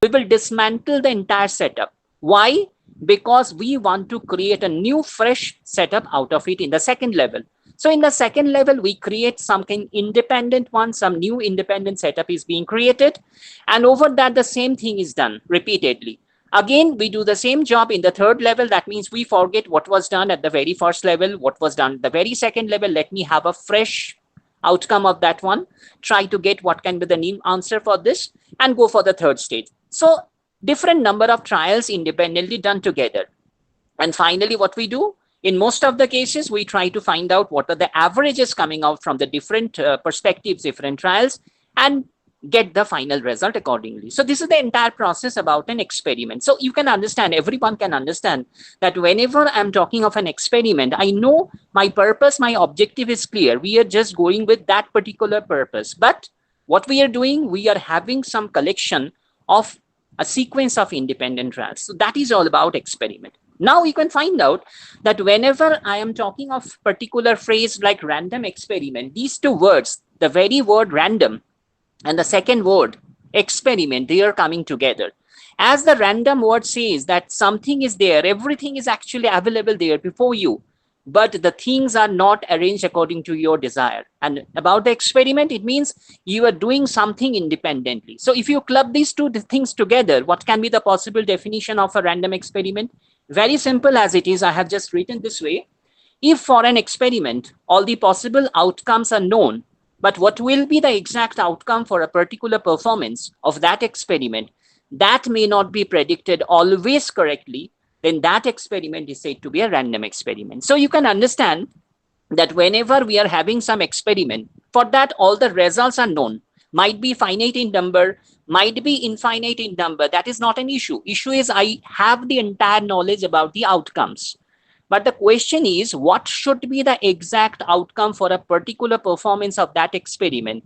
we will dismantle the entire setup. Why? Because we want to create a new fresh setup out of it in the second level. So in the second level, we create something independent one, some new independent setup is being created. And over that, the same thing is done repeatedly. Again, we do the same job in the third level. That means we forget what was done at the very first level, what was done at the very second level. Let me have a fresh outcome of that one. Try to get what can be the new answer for this and go for the third stage. So different number of trials independently done together. And finally, what we do, in most of the cases, we try to find out what are the averages coming out from the different perspectives, different trials, and get the final result accordingly. So this is the entire process about an experiment. So you can understand, everyone can understand that whenever I'm talking of an experiment, I know my purpose, my objective is clear. We are just going with that particular purpose. But what we are doing, we are having some collection of a sequence of independent trials. So that is all about experiment. Now you can find out that whenever I am talking of particular phrase like random experiment, these two words, the very word random and the second word experiment, they are coming together. As the random word says that something is there, everything is actually available there before you, but the things are not arranged according to your desire. And about the experiment, it means you are doing something independently. So if you club these two things together, what can be the possible definition of a random experiment? Very simple as it is, I have just written this way. If for an experiment, all the possible outcomes are known, but what will be the exact outcome for a particular performance of that experiment, that may not be predicted always correctly, then that experiment is said to be a random experiment. So you can understand that whenever we are having some experiment, for that all the results are known, might be finite in number, might be infinite in number, that is not an issue. Issue is I have the entire knowledge about the outcomes. But the question is, what should be the exact outcome for a particular performance of that experiment?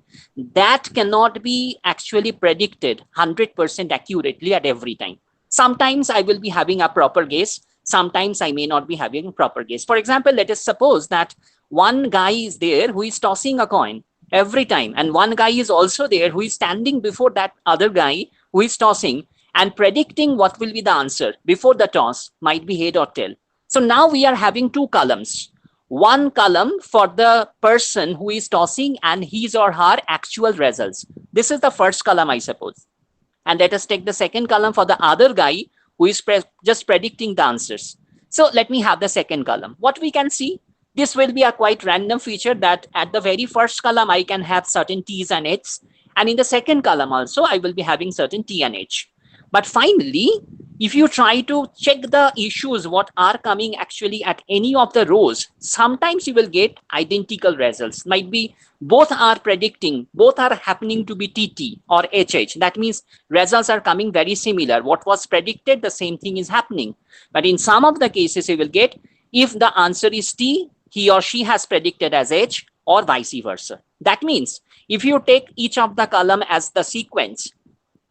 That cannot be actually predicted 100% accurately at every time. Sometimes I will be having a proper guess. Sometimes I may not be having a proper guess. For example, let us suppose that one guy is there who is tossing a coin every time. And one guy is also there who is standing before that other guy who is tossing and predicting what will be the answer before the toss, might be head or tail. So now we are having two columns. One column for the person who is tossing and his or her actual results. This is the first column, I suppose. And let us take the second column for the other guy who is just predicting the answers. So let me have the second column. What we can see, this will be a quite random feature that at the very first column, I can have certain T's and H's. And in the second column also, I will be having certain T and H. But finally, if you try to check the issues, what are coming actually at any of the rows, sometimes you will get identical results. Might be both are predicting, both are happening to be TT or HH. That means results are coming very similar. What was predicted, the same thing is happening. But in some of the cases, you will get, if the answer is T, he or she has predicted as H or vice versa. That means if you take each of the column as the sequence,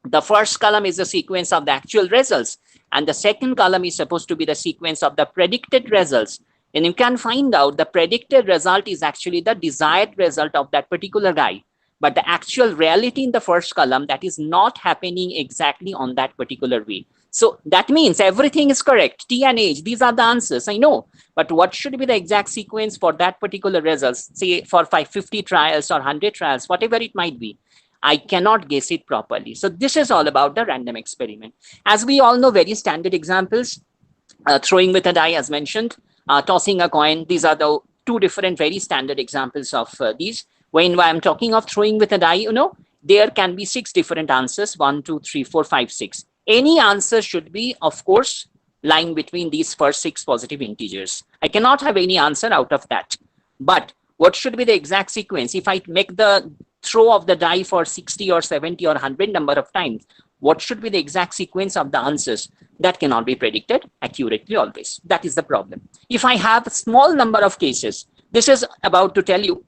the first column is the sequence of the actual results, and the second column is supposed to be the sequence of the predicted results. And you can find out the predicted result is actually the desired result of that particular guy. But the actual reality in the first column, that is not happening exactly on that particular way. So that means everything is correct. T and H, these are the answers, I know. But what should be the exact sequence for that particular results, say for 50 trials or 100 trials, whatever it might be, I cannot guess it properly. So this is all about the random experiment. As we all know, very standard examples, throwing with a die as mentioned, tossing a coin. These are the two different very standard examples of these. When I'm talking of throwing with a die, you know, there can be 6 different answers, 1, 2, 3, 4, 5, 6. Any answer should be, of course, lying between these first 6 positive integers. I cannot have any answer out of that. But what should be the exact sequence? If I make the throw of the die for 60 or 70 or 100 number of times, what should be the exact sequence of the answers? That cannot be predicted accurately always. That is the problem. If I have a small number of cases, this is about to tell you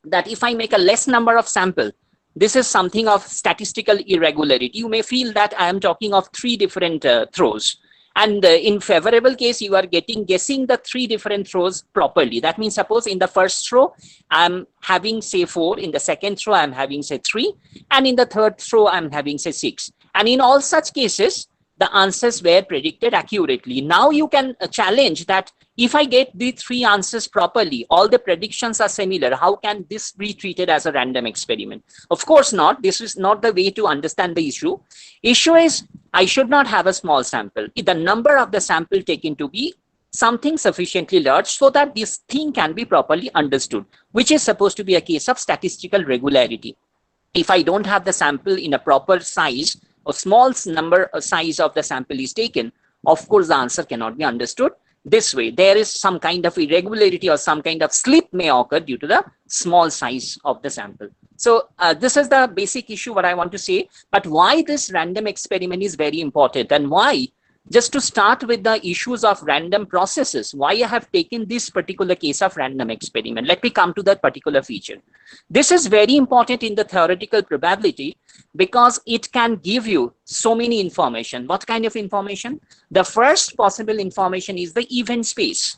that if I make a less number of sample, this is something of statistical irregularity. You may feel that I am talking of 3 different throws. And in favorable case, you are guessing the 3 different throws properly. That means suppose in the first throw, I'm having say 4. In the second throw, I'm having say 3. And in the third throw, I'm having say 6. And in all such cases, the answers were predicted accurately. Now you can challenge that if I get the three answers properly, all the predictions are similar, how can this be treated as a random experiment? Of course not. This is not the way to understand the issue. Issue is I should not have a small sample. The number of the sample taken to be something sufficiently large so that this thing can be properly understood, which is supposed to be a case of statistical regularity. If I don't have the sample in a proper size, a small number size of the sample is taken, of course, the answer cannot be understood this way. There is some kind of irregularity or some kind of slip may occur due to the small size of the sample. So this is the basic issue what I want to say. But why this random experiment is very important, and why, just to start with the issues of random processes, why I have taken this particular case of random experiment. Let me come to that particular feature. This is very important in the theoretical probability because it can give you so many information. What kind of information? The first possible information is the event space.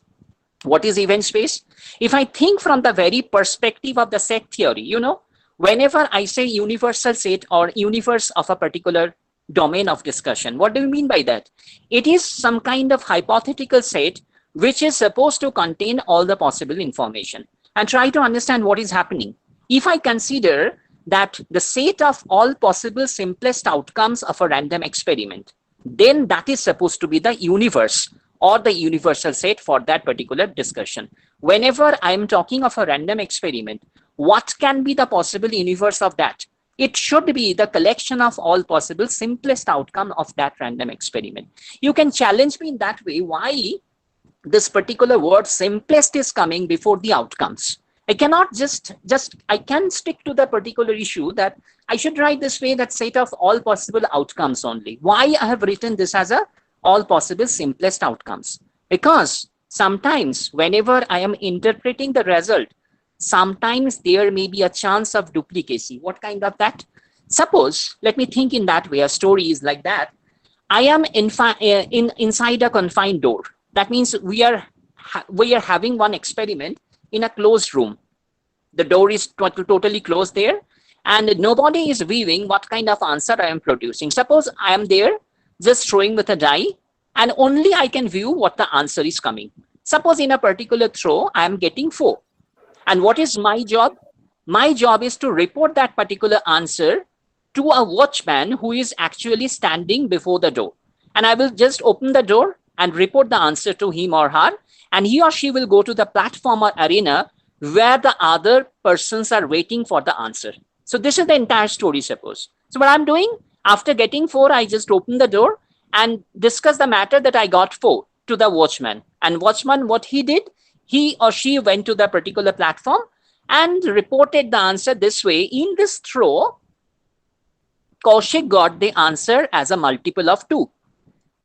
What is event space? If I think from the very perspective of the set theory, you know, whenever I say universal set or universe of a particular domain of discussion, what do you mean by that? It is some kind of hypothetical set which is supposed to contain all the possible information. And try to understand what is happening. If I consider that the set of all possible simplest outcomes of a random experiment, then that is supposed to be the universe or the universal set for that particular discussion. Whenever I am talking of a random experiment, what can be the possible universe of that? It should be the collection of all possible simplest outcome of that random experiment. You can challenge me in that way why this particular word simplest is coming before the outcomes. I cannot I can stick to the particular issue that I should write this way, that set of all possible outcomes only. Why I have written this as a all possible simplest outcomes? Because sometimes whenever I am interpreting the result, sometimes there may be a chance of duplicacy. What kind of that? Suppose, let me think in that way, a story is like that. I am inside a confined door. That means we are having one experiment in a closed room. The door is totally closed there and nobody is viewing what kind of answer I am producing. Suppose I am there just throwing with a die and only I can view what the answer is coming. Suppose in a particular throw, I am getting 4. And what is my job? My job is to report that particular answer to a watchman who is actually standing before the door. And I will just open the door and report the answer to him or her. And he or she will go to the platform or arena where the other persons are waiting for the answer. So this is the entire story, suppose. So what I'm doing, after getting 4, I just open the door and discuss the matter that I got 4 to the watchman. And watchman, what he did, he or she went to the particular platform and reported the answer this way. In this throw, Kaushik got the answer as a multiple of 2.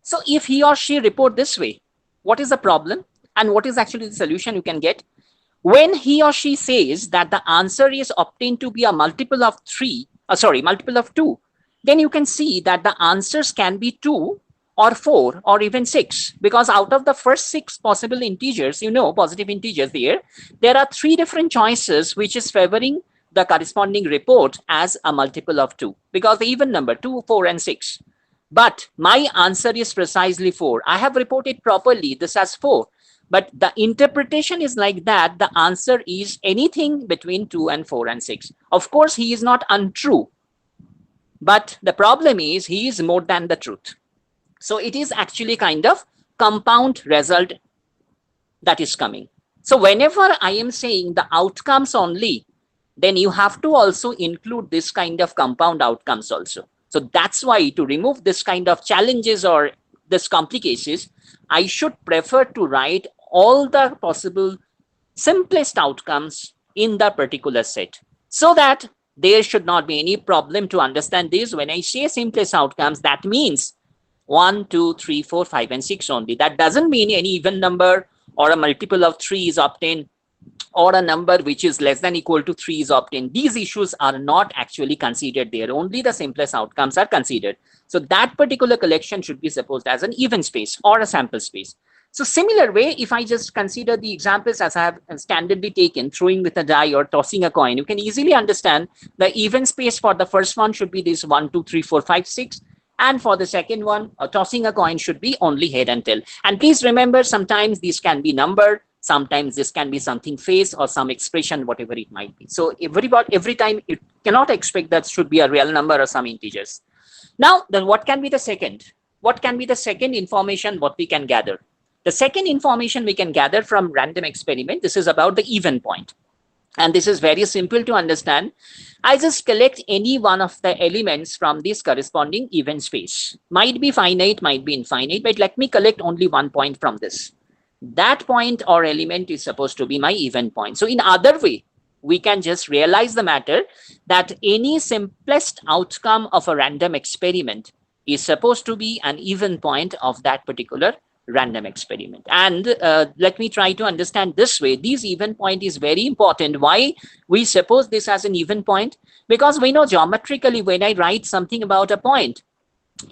So if he or she report this way, what is the problem? And what is actually the solution you can get? When he or she says that the answer is obtained to be a multiple of 2, then you can see that the answers can be 2 or 4 or even 6, because out of the first 6 possible integers, positive integers there are 3 different choices which is favoring the corresponding report as a multiple of 2, because the even number 2, 4 and 6. But my answer is precisely 4. I have reported properly this as 4. But the interpretation is like that. The answer is anything between 2 and 4 and 6. Of course, he is not untrue. But the problem is he is more than the truth. So it is actually kind of compound result that is coming. So whenever I am saying the outcomes only, then you have to also include this kind of compound outcomes also. So that's why to remove this kind of challenges or this complications, I should prefer to write all the possible simplest outcomes in the particular set, so that there should not be any problem to understand this. When I say simplest outcomes, that means 1, 2, 3, 4, 5, and 6 only. That doesn't mean any even number or a multiple of 3 is obtained or a number which is less than equal to 3 is obtained. These issues are not actually considered there. Only the simplest outcomes are considered. So that particular collection should be supposed as an even space or a sample space. So similar way, if I just consider the examples as I have standardly taken, throwing with a die or tossing a coin, you can easily understand the even space for the first one should be this 1, 2, 3, 4, 5, 6. And for the second one, tossing a coin should be only head and tail. And please remember, sometimes these can be number, sometimes this can be something face or some expression, whatever it might be. So every time you cannot expect that should be a real number or some integers. Now, then what can be the second? What can be the second information what we can gather? The second information we can gather from random experiment, this is about the even point. And this is very simple to understand. I just collect any one of the elements from this corresponding even space. Might be finite, might be infinite, but let me collect only one point from this. That point or element is supposed to be my even point. So in other way, we can just realize the matter that any simplest outcome of a random experiment is supposed to be an even point of that particular random experiment. And let me try to understand this way. This even point is very important. Why we suppose this as an even point? Because we know geometrically when I write something about a point,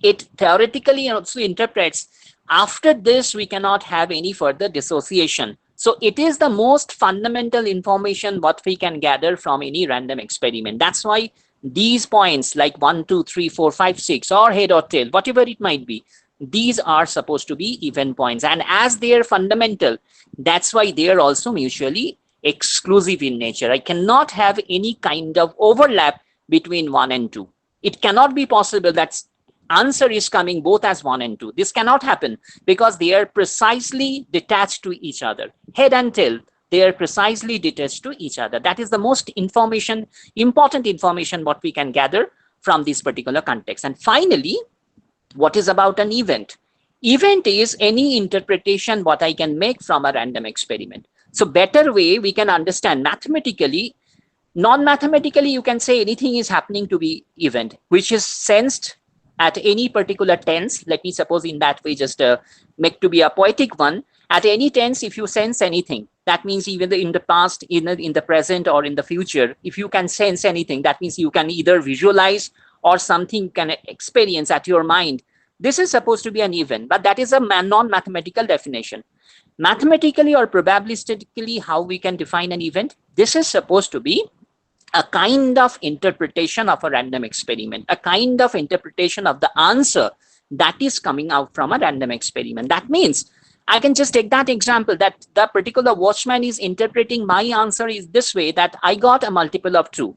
it theoretically also interprets after this we cannot have any further dissociation. So it is the most fundamental information what we can gather from any random experiment. That's why these points like 1, 2, 3, 4, 5, 6 or head or tail, whatever it might be, these are supposed to be even points. And as they are fundamental, that's why they are also mutually exclusive in nature. I cannot have any kind of overlap between 1 and 2. It cannot be possible that answer is coming both as 1 and 2. This cannot happen because they are precisely detached to each other. Head and tail, they are precisely detached to each other. That is the most important information what we can gather from this particular context. And finally, what is about an event? Event is any interpretation what I can make from a random experiment. So better way we can understand mathematically, non-mathematically you can say anything is happening to be event, which is sensed at any particular tense. Let me suppose in that way just make to be a poetic one. At any tense, if you sense anything, that means even in the past, in the present or in the future, if you can sense anything, that means you can either visualize or something can experience at your mind. This is supposed to be an event, but that is a non-mathematical definition. Mathematically or probabilistically, how we can define an event? This is supposed to be a kind of interpretation of a random experiment, a kind of interpretation of the answer that is coming out from a random experiment. That means I can just take that example that the particular watchman is interpreting my answer is this way, that I got a multiple of 2.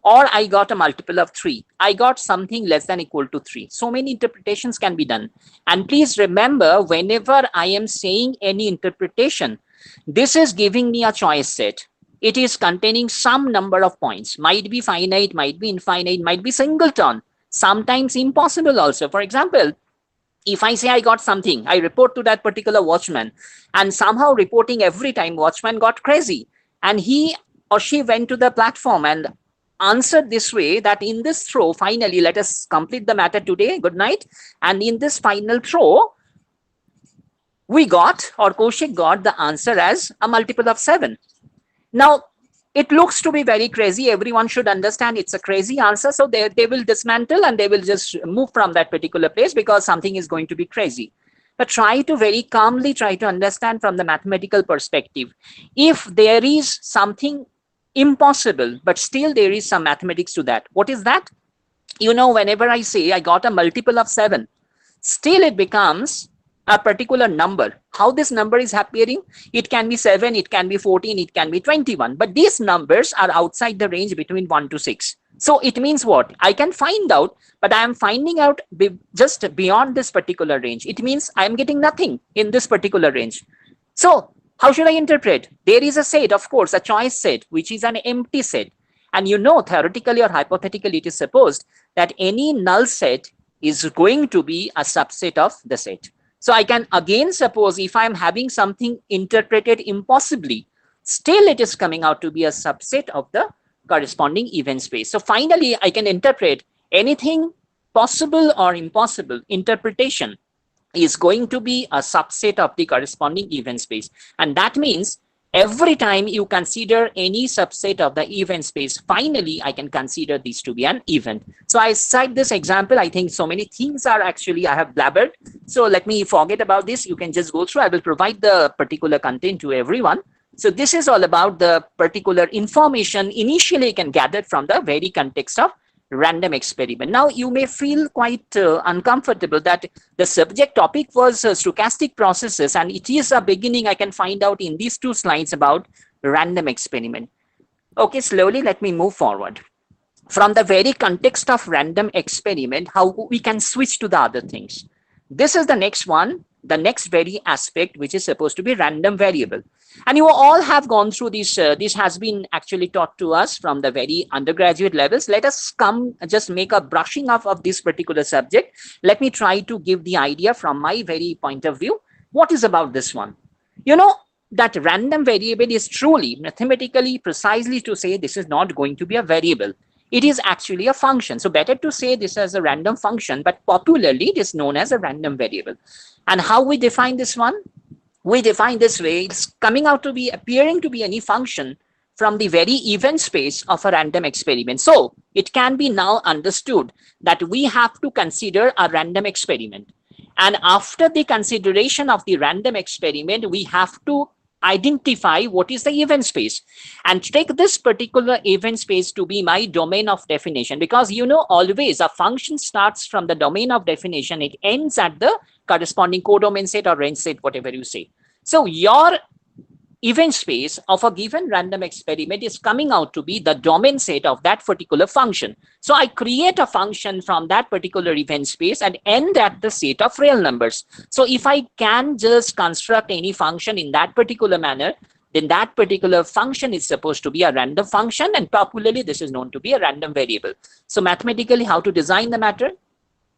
Or I got a multiple of 3. I got something less than equal to 3. So many interpretations can be done. And please remember, whenever I am saying any interpretation, this is giving me a choice set. It is containing some number of points. Might be finite, might be infinite, might be singleton. Sometimes impossible also. For example, if I say I got something, I report to that particular watchman, and somehow reporting every time watchman got crazy. And he or she went to the platform and answered this way that in this throw, finally, let us complete the matter today, good night. And in this final throw, we got, or Kaushik got the answer as a multiple of 7. Now, it looks to be very crazy. Everyone should understand it's a crazy answer. So they will dismantle and they will just move from that particular place because something is going to be crazy. But try to very calmly try to understand from the mathematical perspective. If there is something impossible, but still there is some mathematics to that. What is that? You know, whenever I say I got a multiple of 7, still it becomes a particular number. How this number is appearing? It can be 7, it can be 14, it can be 21. But these numbers are outside the range between 1 to 6. So it means what? I can find out, but I am finding out just beyond this particular range. It means I am getting nothing in this particular range. So how should I interpret? There is a set, of course, a choice set, which is an empty set. And you know, theoretically or hypothetically, it is supposed that any null set is going to be a subset of the set. So I can again suppose if I'm having something interpreted impossibly, still it is coming out to be a subset of the corresponding event space. So finally, I can interpret anything possible or impossible interpretation is going to be a subset of the corresponding event space. And that means every time you consider any subset of the event space, finally, I can consider this to be an event. So I cite this example. I think so many things are actually, I have blabbered. So let me forget about this. You can just go through. I will provide the particular content to everyone. So this is all about the particular information initially you can gather from the very context of random experiment. Now you may feel quite uncomfortable that the subject topic was stochastic processes, and it is a beginning I can find out in these 2 slides about random experiment. Okay, slowly let me move forward. From the very context of random experiment, how we can switch to the other things. This is the next one, the next very aspect, which is supposed to be random variable. And you all have gone through this. This has been actually taught to us from the very undergraduate levels. Let us come just make a brushing up of this particular subject. Let me try to give the idea from my very point of view. What is about this one? You know, that random variable is truly mathematically precisely to say this is not going to be a variable. It is actually a function. So better to say this as a random function, but popularly it is known as a random variable. And how we define this one? We define this way. It's coming out to be appearing to be any function from the very event space of a random experiment. So it can be now understood that we have to consider a random experiment. And after the consideration of the random experiment, we have to identify what is the event space and take this particular event space to be my domain of definition, because you know always a function starts from the domain of definition, it ends at the corresponding codomain set or range set, whatever you say. So your event space of a given random experiment is coming out to be the domain set of that particular function. So I create a function from that particular event space and end at the set of real numbers. So if I can just construct any function in that particular manner, then that particular function is supposed to be a random function, and popularly this is known to be a random variable. So mathematically, how to design the matter?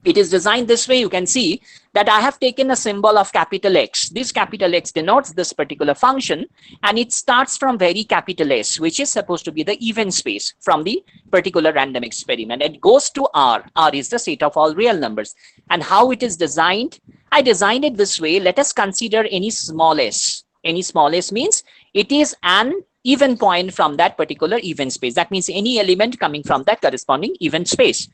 It is designed this way. You can see that I have taken a symbol of capital X. This capital X denotes this particular function, and it starts from very capital S, which is supposed to be the event space from the particular random experiment. It goes to R. R is the set of all real numbers. And how it is designed? I designed it this way. Let us consider any small s. Any small s means it is an even point from that particular event space. That means any element coming from that corresponding event space.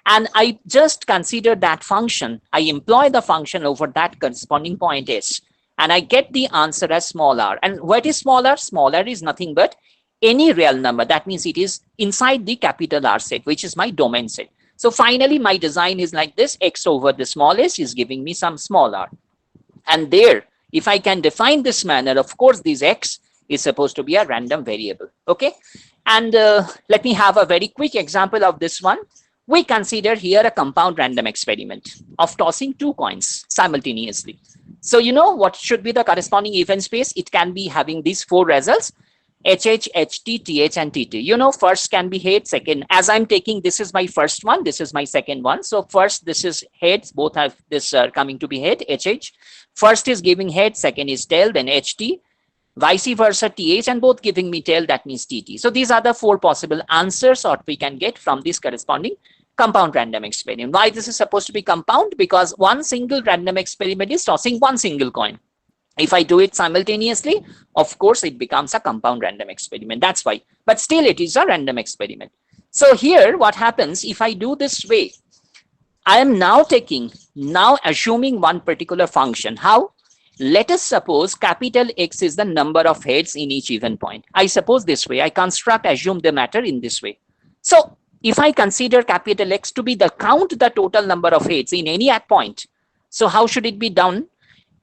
And I just consider that function. I employ the function over that corresponding point S, and I get the answer as small r. And what is small r? Small r is nothing but any real number. That means it is inside the capital R set, which is my domain set. So finally, my design is like this. X over the small s is giving me some small r. And there, if I can define this manner, of course, this X is supposed to be a random variable. Okay. And let me have a very quick example of this one. We consider here a compound random experiment of tossing 2 coins simultaneously. So you know what should be the corresponding event space? It can be having these 4 results: HH, HT, TH, and TT. You know, first can be head, second. As I'm taking, this is my first one, this is my second one. So first, this is heads, both have this coming to be head, HH. First is giving head, second is tail, then HT. Vice versa, TH, and both giving me tail, that means TT. So these are the 4 possible answers what we can get from this corresponding compound random experiment. Why this is supposed to be compound? Because one single random experiment is tossing one single coin. If I do it simultaneously, of course, it becomes a compound random experiment. That's why. But still, it is a random experiment. So here, what happens if I do this way? I am now assuming one particular function. How? Let us suppose capital X is the number of heads in each event point. I suppose this way. I assume the matter in this way. So if I consider capital X to be the total number of heads in any point, so how should it be done?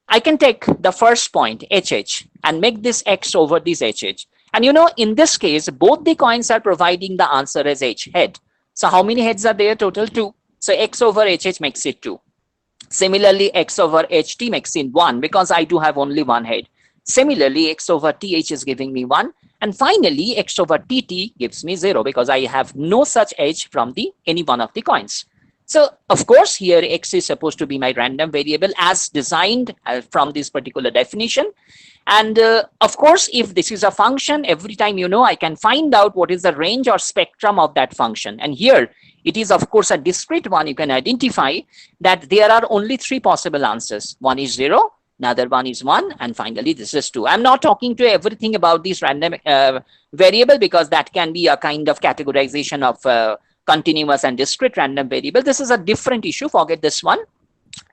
I can take the first point, HH, and make this X over this HH. And you know, in this case, both the coins are providing the answer as H, head. So how many heads are there? Total 2. So X over HH makes it 2. Similarly, X over HT makes it 1 because I do have only one head. Similarly, X over TH is giving me 1. And finally, X over TT gives me 0 because I have no such edge from any one of the coins. So, of course, here X is supposed to be my random variable as designed from this particular definition. And of course, if this is a function, every time I can find out what is the range or spectrum of that function. And here, it is, of course, a discrete one. You can identify that there are only 3 possible answers. One is 0, another one is 1, and finally, this is 2. I'm not talking to everything about this random variable because that can be a kind of categorization of continuous and discrete random variable. This is a different issue. Forget this one.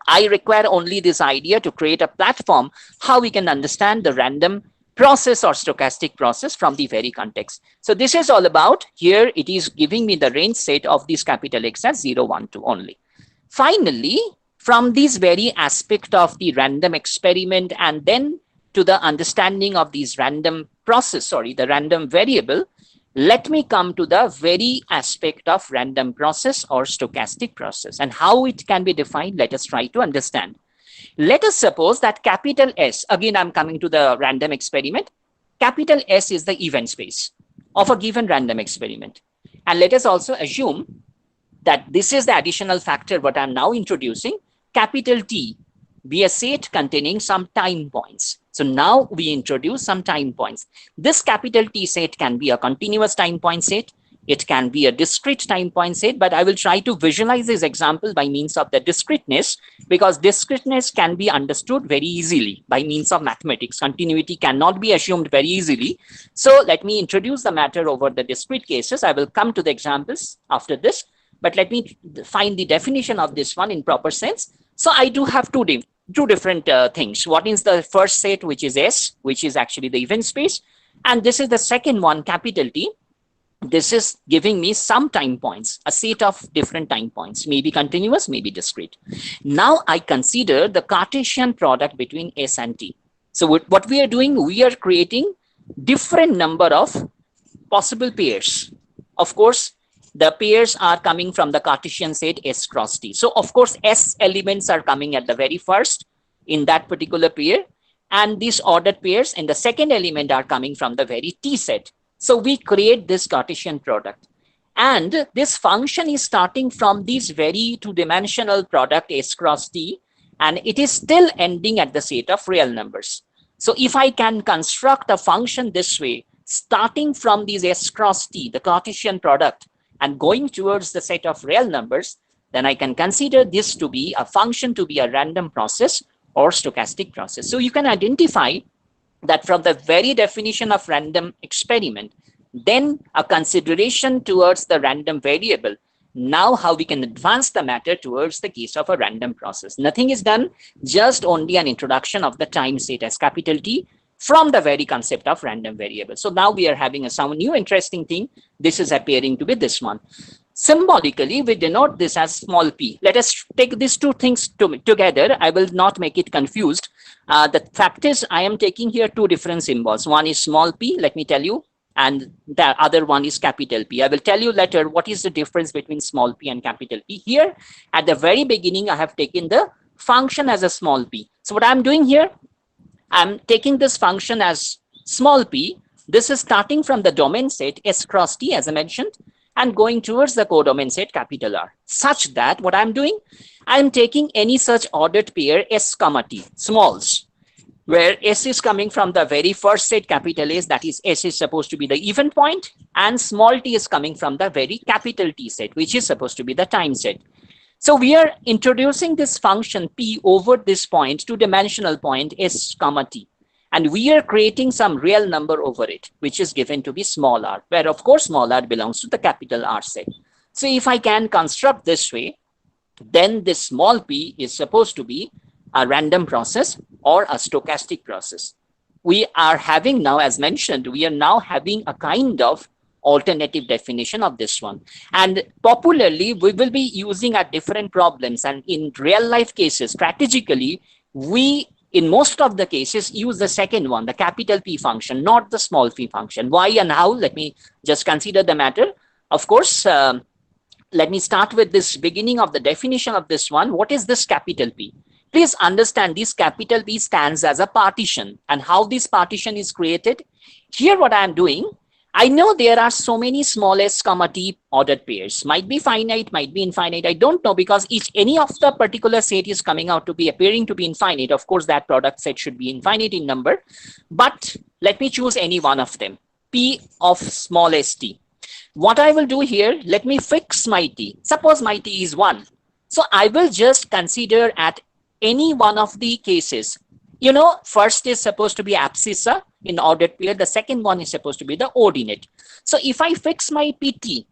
I require only this idea to create a platform how we can understand the random process or stochastic process from the very context. So this is all about, here it is giving me the range set of this capital X as 0, 1, 2 only. Finally, from this very aspect of the random experiment and then to the understanding of these random process, the random variable, let me come to the very aspect of random process or stochastic process and how it can be defined. Let us try to understand. Let us suppose that capital S, again I'm coming to the random experiment, capital S is the event space of a given random experiment. And let us also assume that this is the additional factor what I'm now introducing, capital T be a set containing some time points. So now we introduce some time points. This capital T set can be a continuous time point set. It can be a discrete time point set, but I will try to visualize this example by means of the discreteness, because discreteness can be understood very easily by means of mathematics. Continuity cannot be assumed very easily. So let me introduce the matter over the discrete cases. I will come to the examples after this, but let me find the definition of this one in proper sense. So I do have two different things. What is the first set, which is S, which is actually the event space, and this is the second one, capital T. This is giving me some time points, a set of different time points, maybe continuous, maybe discrete. Now I consider the Cartesian product between S and T. So what we are doing, we are creating different number of possible pairs. Of course, the pairs are coming from the Cartesian set S cross T. So of course, S elements are coming at the very first in that particular pair, and these ordered pairs in the second element are coming from the very T set. So we create this Cartesian product, and this function is starting from this very two-dimensional product S cross T, and it is still ending at the set of real numbers. So if I can construct a function this way, starting from these S cross T, the Cartesian product, and going towards the set of real numbers, then I can consider this to be a function, to be a random process or stochastic process. So you can identify that from the very definition of random experiment, then a consideration towards the random variable. Now how we can advance the matter towards the case of a random process. Nothing is done, just only an introduction of the time set as capital T from the very concept of random variable. So now we are having some new interesting thing. This is appearing to be this one. Symbolically, we denote this as small p. Let us take these two things together. I will not make it confused. The fact is, I am taking here two different symbols. One is small p, let me tell you, and the other one is capital P. I will tell you later what is the difference between small p and capital P. Here, at the very beginning, I have taken the function as a small p. So what I'm doing here, I'm taking this function as small p. This is starting from the domain set S cross T, as I mentioned, and going towards the codomain set capital R, such that what I'm doing, I'm taking any such ordered pair S comma T, smalls, where S is coming from the very first set capital S, that is S is supposed to be the event point, and small t is coming from the very capital T set, which is supposed to be the time set. So we are introducing this function P over this point, two-dimensional point S comma T. And we are creating some real number over it, which is given to be small r, where of course small r belongs to the capital R set. So if I can construct this way, then this small p is supposed to be a random process or a stochastic process. We are having now, as mentioned, we are now having a kind of alternative definition of this one. And popularly, we will be using at different problems, and in real life cases, strategically, we in most of the cases use the second one, the capital P function, not the small p function. Why and how? Let me just consider the matter. Of course, let me start with this beginning of the definition of this one. What is this capital P? Please understand this capital P stands as a partition, and how this partition is created. Here what I am doing, I know there are so many small s comma t ordered pairs, might be finite, might be infinite. I don't know, because any of the particular set is coming out to be appearing to be infinite. Of course, that product set should be infinite in number, but let me choose any one of them, P of small st. What I will do here, let me fix my t. Suppose my t is 1. So I will just consider at any one of the cases. You know, first is supposed to be abscissa in ordered pair. The second one is supposed to be the ordinate. So if I fix my pt,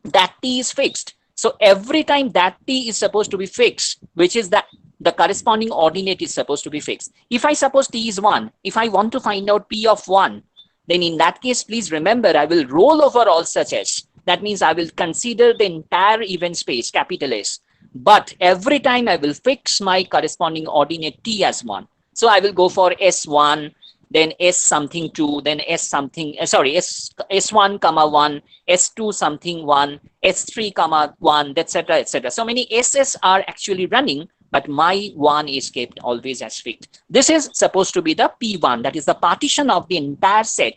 that t is fixed. So every time that t is supposed to be fixed, which is the the corresponding ordinate is supposed to be fixed. If I suppose t is 1, if I want to find out p of 1, then in that case, please remember, I will roll over all such s. That means I will consider the entire event space, capital S. But every time I will fix my corresponding ordinate t as 1. So I will go for S1, then S something 2, then S something, S1 comma 1, S2 something 1, S3 comma 1, etc., etc. So many S's are actually running, but my 1 is kept always as fixed. This is supposed to be the P1, that is the partition of the entire set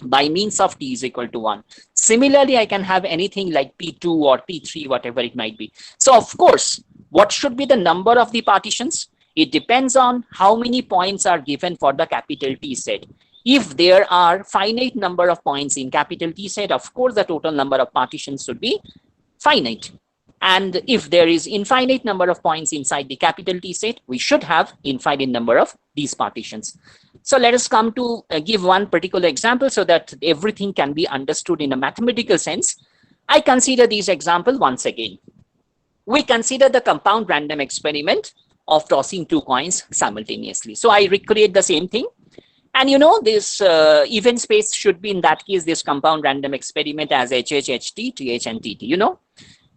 by means of t is equal to 1. Similarly, I can have anything like P2 or P3, whatever it might be. So of course, what should be the number of the partitions? It depends on how many points are given for the capital T set. If there are finite number of points in capital T set, of course, the total number of partitions should be finite. And if there is infinite number of points inside the capital T set, we should have infinite number of these partitions. So let us come to give one particular example so that everything can be understood in a mathematical sense. I consider this example once again. We consider the compound random experiment of tossing 2 coins simultaneously. So I recreate the same thing. And you know, this event space should be in that case, this compound random experiment as HH, HT, TH, and TT, you know.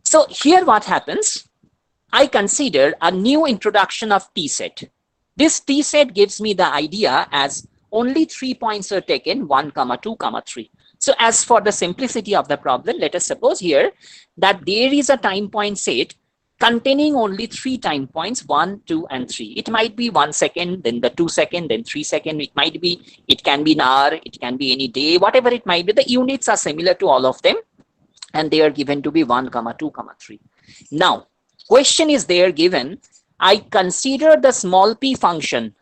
So here what happens, I consider a new introduction of T set. This T set gives me the idea as only 3 points are taken, 1, 2, 3. So as for the simplicity of the problem, let us suppose here that there is a time point set containing only 3 time points, 1, 2, and 3. It might be 1 second, then the 2 second, then 3 second. It can be an hour, it can be any day, whatever it might be. The units are similar to all of them, and they are given to be 1, 2, 3. Now, question is there given, I consider the small p function.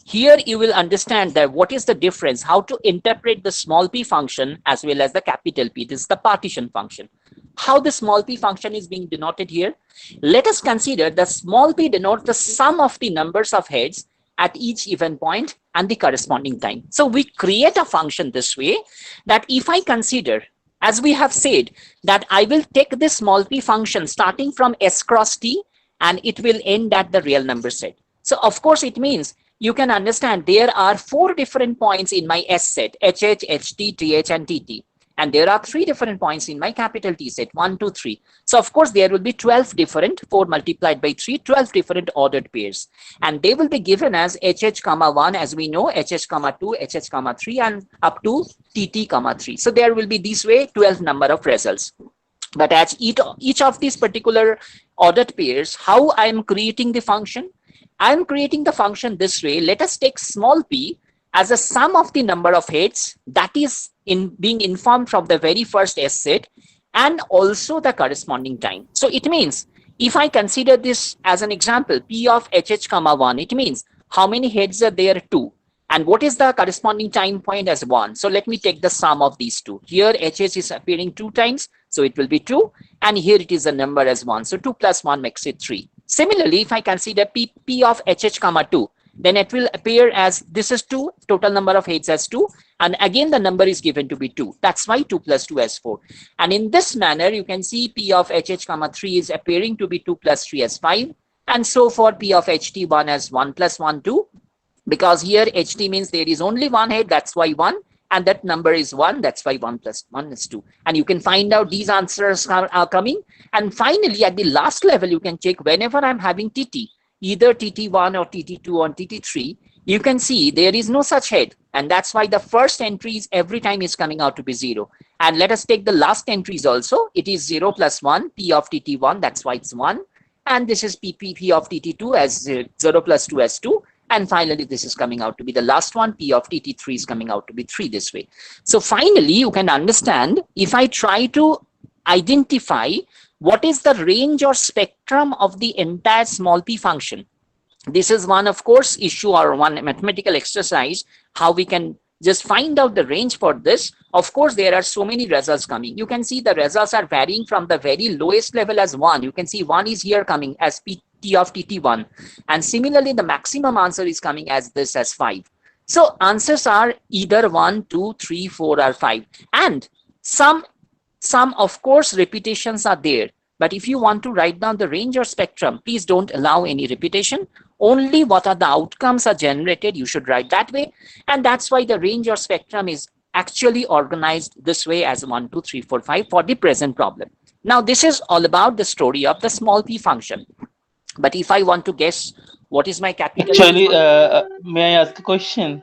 Here you will understand that what is the difference, how to interpret the small p function as well as the capital P. This is the partition function. How the small p function is being denoted here? Let us consider the small p denotes the sum of the numbers of heads at each event point and the corresponding time. So we create a function this way that if I consider, as we have said, that I will take this small p function starting from S cross T and it will end at the real number set. So of course it means you can understand there are 4 different points in my S set, HH, HT, TH, and TT. And there are 3 different points in my capital T set, 1, 2, 3. So of course there will be 12 different, 4 multiplied by 3, 12 different ordered pairs. And they will be given as HH, 1, as we know, HH, 2, HH, 3, and up to TT, 3. So there will be this way 12 number of results. But as each of these particular ordered pairs, how I am creating the function? I am creating the function this way. Let us take small p as a sum of the number of heads that is being informed from the very first S set and also the corresponding time. So it means if I consider this as an example, P of HH, 1, it means how many heads are there? 2. And what is the corresponding time point as 1? So let me take the sum of these 2. Here HH is appearing 2 times, so it will be 2. And here it is a number as 1. So 2 plus 1 makes it 3. Similarly, if I consider P of HH, 2, then it will appear as this is 2, total number of heads as 2. And again, the number is given to be 2. That's why 2 plus 2 as 4. And in this manner, you can see P of HH, 3 is appearing to be 2 plus 3 as 5. And so for P of HT1 as 1 plus 1, 2. Because here HT means there is only 1 head, that's why 1. And that number is 1, that's why 1 plus 1 is 2. And you can find out these answers are coming. And finally, at the last level, you can check whenever I'm having TT, either TT1 or TT2 or TT3, you can see there is no such head. And that's why the first entries every time is coming out to be 0. And let us take the last entries also. It is 0 plus 1, P of TT1, that's why it's 1. And this is P of TT2 as 0 plus 2 as 2. And finally, this is coming out to be the last one. P of TT3 is coming out to be 3 this way. So finally, you can understand if I try to identify what is the range or spectrum of the entire small p function. This is one, of course, issue or one mathematical exercise, how we can just find out the range for this. Of course, there are so many results coming. You can see the results are varying from the very lowest level as 1. You can see 1 is here coming as P of TT1. And similarly, the maximum answer is coming as this as 5. So answers are either 1, 2, 3, 4, or 5. And some of course, repetitions are there. But if you want to write down the range or spectrum, please don't allow any repetition. Only what are the outcomes are generated, you should write that way. And that's why the range or spectrum is actually organized this way as 1, 2, 3, 4, 5 for the present problem. Now, this is all about the story of the small p function. But if I want to guess what is my capital Actually, P may I ask a question?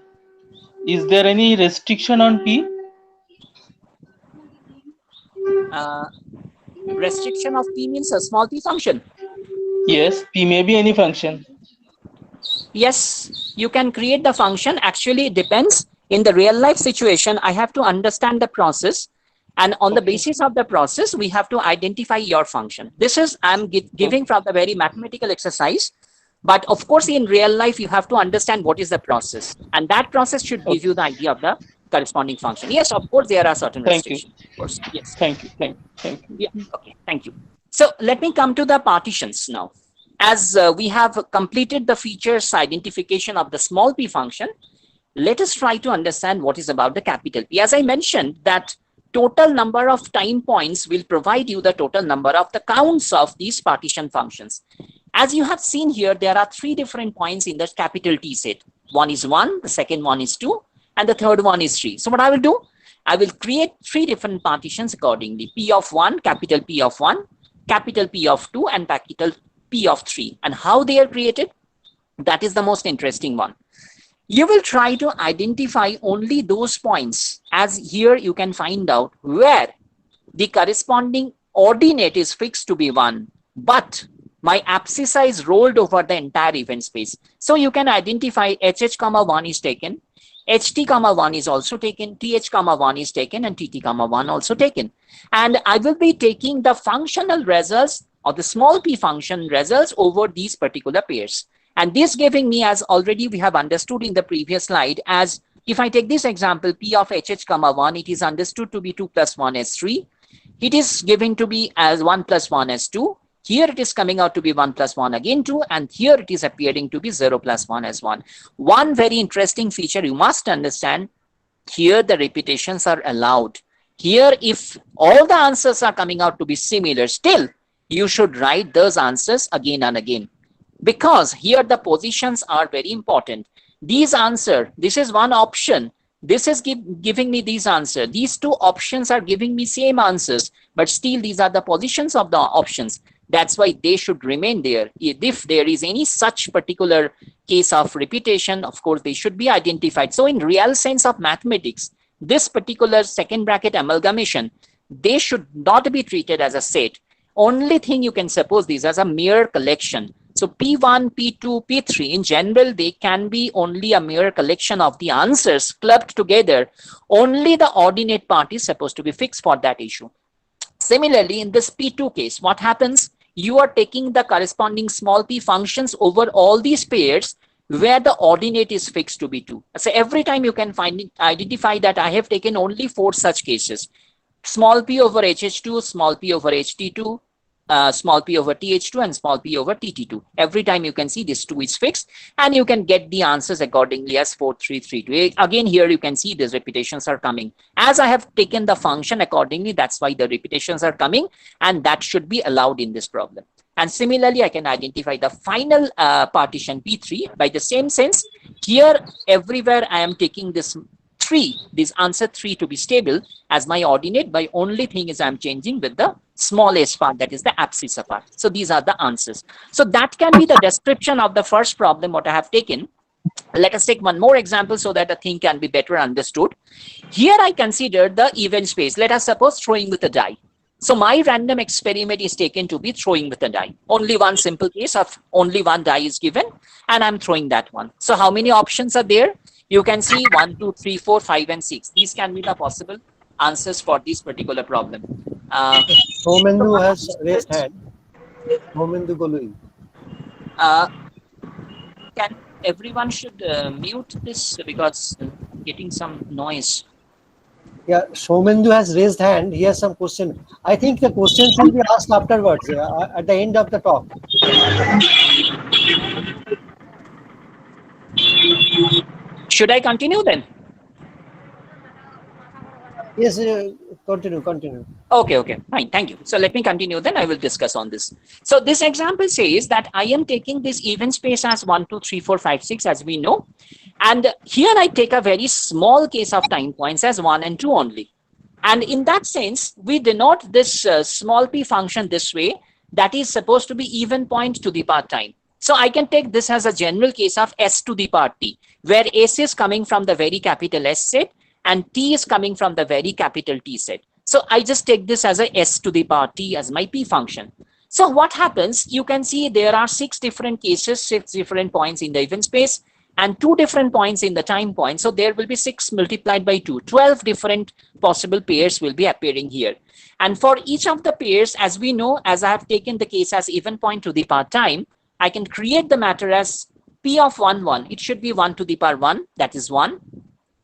Is there any restriction on P? uh, restriction of p means a small p function. Yes, P may be any function. Yes, you can create the function. Actually, it depends. In the real life situation, I have to understand the process. And on the Okay. basis of the process, we have to identify your function. This is, I'm giving from the very mathematical exercise. But of course, in real life, you have to understand what is the process. And that process should give Okay. you the idea of the corresponding function. Yes, of course, there are certain Thank you. restrictions. Of course, yes. Thank you. Thank you. Thank you. Yeah, okay, thank you. So let me come to the partitions now. As we have completed the features identification of the small p function, let us try to understand what is about the capital P. As I mentioned, that total number of time points will provide you the total number of the counts of these partition functions. As you have seen here, there are 3 different points in the capital T set. One is 1, the second one is 2, and the third one is 3. So what I will do, I will create 3 different partitions accordingly. P of 1, capital P of 1, capital P of 2, and capital P of 3. And how they are created, that is the most interesting one. You will try to identify only those points, as here you can find out where the corresponding ordinate is fixed to be 1, but my abscissa is rolled over the entire event space. So you can identify HH comma 1 is taken, HT comma 1 is also taken, TH comma 1 is taken, and TT comma 1 also taken. And I will be taking the functional results or the small p function results over these particular pairs. And this giving me, as already we have understood in the previous slide, as if I take this example, P of HH comma 1, it is understood to be 2 plus 1 is 3. It is given to be as 1 plus 1 is 2. Here it is coming out to be 1 plus 1 again 2, and here it is appearing to be 0 plus 1 as 1. One very interesting feature you must understand, here the repetitions are allowed. Here, if all the answers are coming out to be similar, still you should write those answers again and again. Because here the positions are very important. These answer, this is one option. This is giving me these answers. These 2 options are giving me same answers, but still these are the positions of the options. That's why they should remain there. If there is any such particular case of repetition, of course, they should be identified. So in real sense of mathematics, this particular second bracket amalgamation, they should not be treated as a set. Only thing you can suppose these as a mere collection. So P1, P2, P3, in general, they can be only a mere collection of the answers clubbed together. Only the ordinate part is supposed to be fixed for that issue. Similarly, in this P2 case, what happens? You are taking the corresponding small p functions over all these pairs where the ordinate is fixed to be 2. So every time you can identify that I have taken only 4 such cases. Small p over HH2, small p over HT2, small p over TH2, and small p over TT2. Every time you can see this 2 is fixed, and you can get the answers accordingly as 4, 3, 3, 2. Again, here you can see these repetitions are coming. As I have taken the function accordingly, that's why the repetitions are coming, and that should be allowed in this problem. And similarly, I can identify the final partition P3 by the same sense. Here, everywhere I am taking this 3, this answer 3 to be stable as my ordinate. By only thing is I'm changing with the smallest part, that is the abscissa part. So these are the answers. So that can be the description of the first problem what I have taken. Let us take one more example so that the thing can be better understood. Here I consider the event space. Let us suppose throwing with a die. So my random experiment is taken to be throwing with a die. Only one simple case of only one die is given, and I'm throwing that one. So how many options are there? You can see 1, 2, 3, 4, 5, and 6. These can be the possible answers for this particular problem. Somendu has raised hand. Somendu Golui. Can everyone should mute this because getting some noise. Yeah, Somendu has raised hand. He has some question. I think the questions will be asked afterwards at the end of the talk. Should I continue then? Yes, continue. Okay, fine, thank you. So let me continue, then I will discuss on this. So this example says that I am taking this event space as 1, 2, 3, 4, 5, 6, as we know. And here I take a very small case of time points as 1 and 2 only. And in that sense, we denote this small p function this way, that is supposed to be even point to the power time. So I can take this as a general case of s to the power t, where s is coming from the very capital S set and t is coming from the very capital T set. So I just take this as a s to the power t as my p function. So what happens, you can see there are 6 different cases, 6 different points in the event space and 2 different points in the time point. So there will be 6 multiplied by 2, 12 different possible pairs will be appearing here. And for each of the pairs, as we know, as I have taken the case as even point to the power time, I can create the matter as p of 1, 1. It should be 1 to the power 1, that is 1.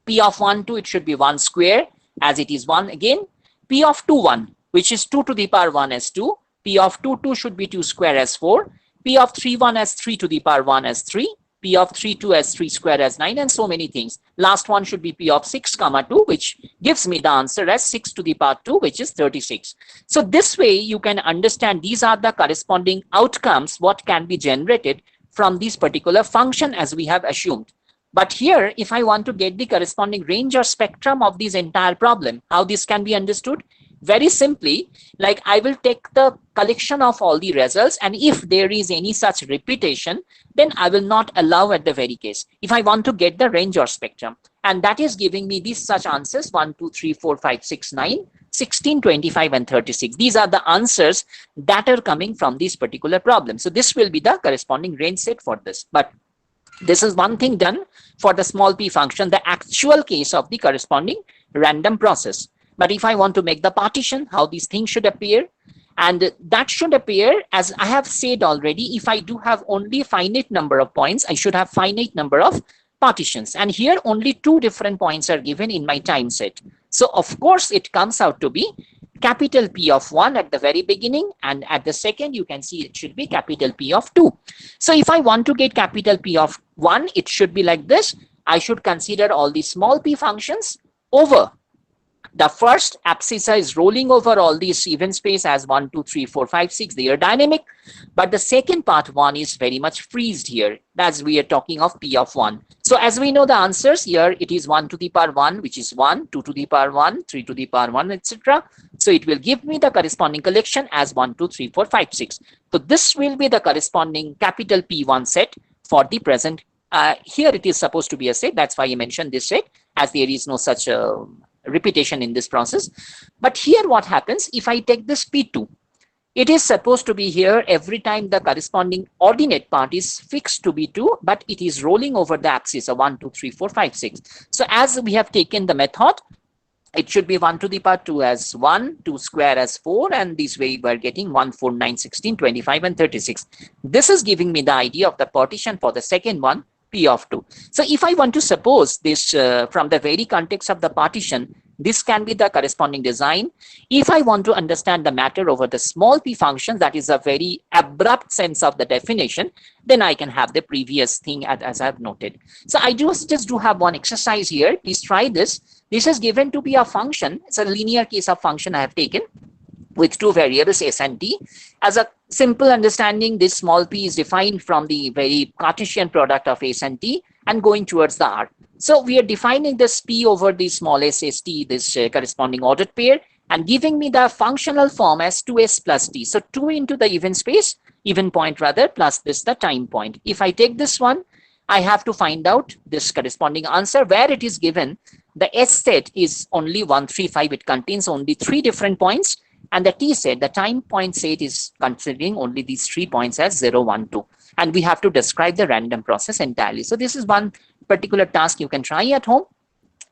P of 1, 2, it should be 1 square, as it is 1 again. P of 2, 1, which is 2 to the power 1 as 2. P of 2, 2 should be 2 square as 4. P of 3, 1 as 3 to the power 1 as 3. P of 3, 2 as 3 square as 9, and so many things. Last one should be P of 6, 2, which gives me the answer as 6 to the power 2, which is 36. So this way you can understand these are the corresponding outcomes, what can be generated from this particular function as we have assumed. But here, if I want to get the corresponding range or spectrum of this entire problem, how this can be understood? Very simply, like I will take the collection of all the results, and if there is any such repetition, then I will not allow at the very case. If I want to get the range or spectrum, and that is giving me these such answers 1, 2, 3, 4, 5, 6, 9, 16, 25, and 36. These are the answers that are coming from this particular problem. So this will be the corresponding range set for this. But this is one thing done for the small p function, the actual case of the corresponding random process. But if I want to make the partition, how these things should appear, and that should appear, as I have said already, if I do have only finite number of points, I should have finite number of partitions. And here only 2 different points are given in my time set. So of course it comes out to be capital P of 1 at the very beginning, and at the second you can see it should be capital P of 2. So if I want to get capital P of 1, it should be like this. I should consider all the small p functions over the first abscissa is rolling over all these event space as 1, 2, 3, 4, 5, 6. They are dynamic, but the second part 1 is very much freezed here. That's we are talking of P of 1. So as we know the answers here, it is 1 to the power 1, which is 1, 2 to the power 1, 3 to the power 1, etc. So it will give me the corresponding collection as 1, 2, 3, 4, 5, 6. So this will be the corresponding capital P1 set for the present. Here it is supposed to be a set. That's why I mentioned this set, as there is no such repetition in this process. But here what happens, if I take this P2, it is supposed to be here every time the corresponding ordinate part is fixed to be 2, but it is rolling over the abscissa 1, 2, 3, 4, 5, 6. So as we have taken the method, it should be 1 to the power 2 as 1, 2 square as 4, and this way we are getting 1, 4, 9, 16, 25, and 36. This is giving me the idea of the partition for the second one, P of 2. So if I want to suppose this from the very context of the partition, this can be the corresponding design. If I want to understand the matter over the small p function, that is a very abrupt sense of the definition, then I can have the previous thing as I've noted. So I just do have one exercise here. Please try this. This is given to be a function. It's a linear case of function I have taken with 2 variables s and t. As a simple understanding, this small p is defined from the very Cartesian product of s and t and going towards the r. So we are defining this p over the small s t, this corresponding ordered pair, and giving me the functional form as 2s plus t. So 2 into the even space, even point rather, plus this the time point. If I take this one, I have to find out this corresponding answer where it is given. The s set is only 1, 3, 5. It contains only 3 different points. And the t set, the time point set, is considering only these 3 points as 0, 1, 2. And we have to describe the random process entirely. So this is one particular task you can try at home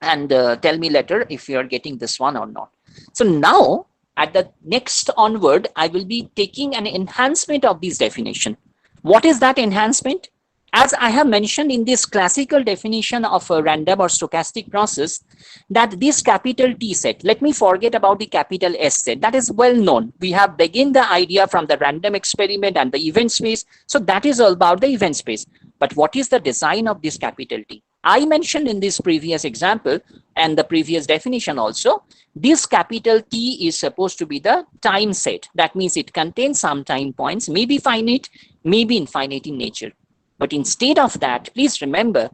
and tell me later if you are getting this one or not. So now at the next onward, I will be taking an enhancement of this definition. What is that enhancement? As I have mentioned in this classical definition of a random or stochastic process, that this capital T set, let me forget about the capital S set, that is well known. We have begun the idea from the random experiment and the event space. So that is all about the event space. But what is the design of this capital T? I mentioned in this previous example and the previous definition also, this capital T is supposed to be the time set. That means it contains some time points, maybe finite, maybe infinite in nature. But instead of that, please remember,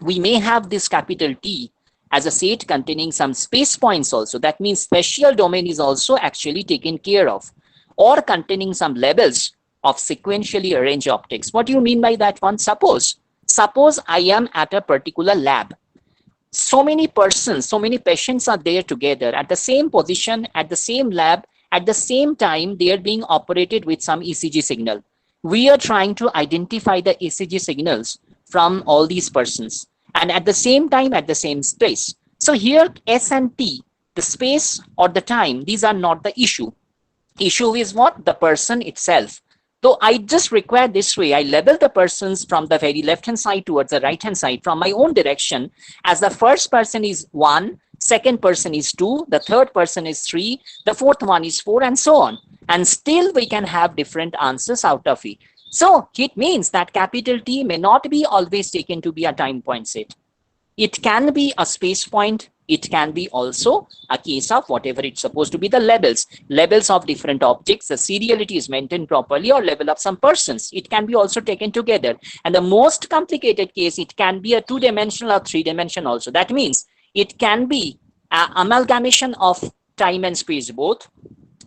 we may have this capital T as a set containing some space points also. That means spatial domain is also actually taken care of, or containing some levels of sequentially arranged objects. What do you mean by that one? Suppose I am at a particular lab. So many persons, so many patients are there together at the same position, at the same lab, at the same time, they are being operated with some ECG signal. We are trying to identify the ECG signals from all these persons, and at the same time, at the same space. So here, S and T, the space or the time, these are not the issue. Issue is what? The person itself. So I just require this way, I label the persons from the very left-hand side towards the right-hand side from my own direction, as the first person is 1, second person is 2, the third person is 3, the fourth one is 4, and so on. And still we can have different answers out of it. So it means that capital T may not be always taken to be a time point set. It can be a space point. It can be also a case of whatever it's supposed to be, the labels of different objects, the seriality is maintained properly, or level of some persons. It can be also taken together. And the most complicated case, it can be a 2-dimensional or 3-dimensional also. That means it can be an amalgamation of time and space both.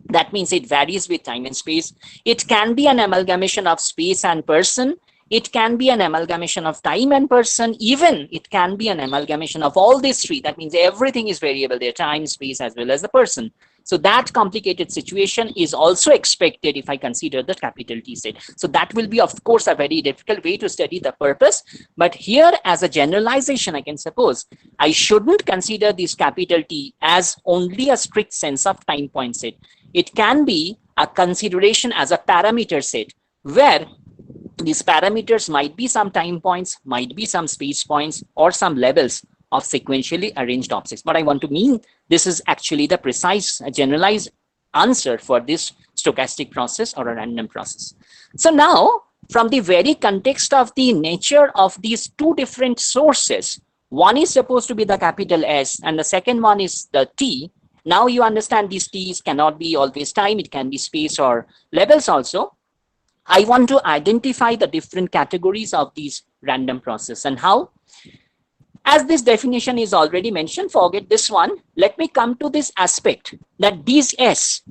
That means it varies with time and space. It can be an amalgamation of space and person. It can be an amalgamation of time and person. Even it can be an amalgamation of all these three. That means everything is variable there, time, space, as well as the person. So that complicated situation is also expected if I consider the capital T set. So that will be, of course, a very difficult way to study the purpose. But here, as a generalization, I can suppose I shouldn't consider this capital T as only a strict sense of time point set. It can be a consideration as a parameter set, where these parameters might be some time points, might be some space points, or some levels of sequentially arranged objects. What I want to mean, this is actually the precise generalized answer for this stochastic process or a random process. So now, from the very context of the nature of these two different sources, one is supposed to be the capital S and the second one is the T. Now you understand these T's cannot be always time, it can be space or levels also. I want to identify the different categories of these random process. And how? As this definition is already mentioned, forget this one. Let me come to this aspect that these S,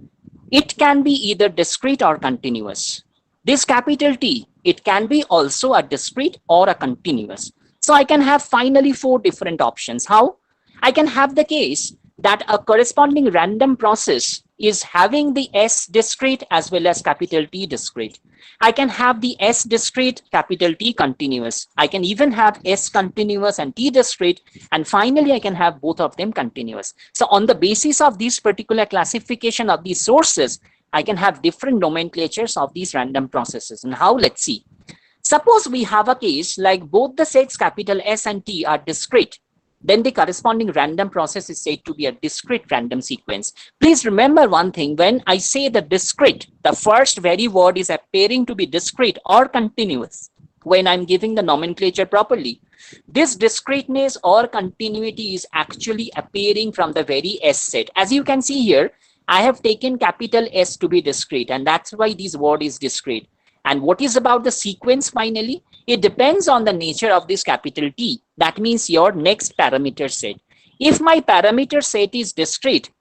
it can be either discrete or continuous. This capital T, it can be also a discrete or a continuous. So I can have finally 4 different options. How? I can have the case that a corresponding random process is having the S discrete as well as capital T discrete. I can have the S discrete, capital T continuous. I can even have S continuous and T discrete. And finally, I can have both of them continuous. So on the basis of this particular classification of these sources, I can have different nomenclatures of these random processes. And how? Let's see. Suppose we have a case like both the sets capital S and T are discrete. Then the corresponding random process is said to be a discrete random sequence. Please remember one thing, when I say the discrete, the first very word is appearing to be discrete or continuous when I'm giving the nomenclature properly. This discreteness or continuity is actually appearing from the very S set. As you can see here, I have taken capital S to be discrete, and that's why this word is discrete. And what is about the sequence finally? It depends on the nature of this capital T. That means your next parameter set. If my parameter set is discrete,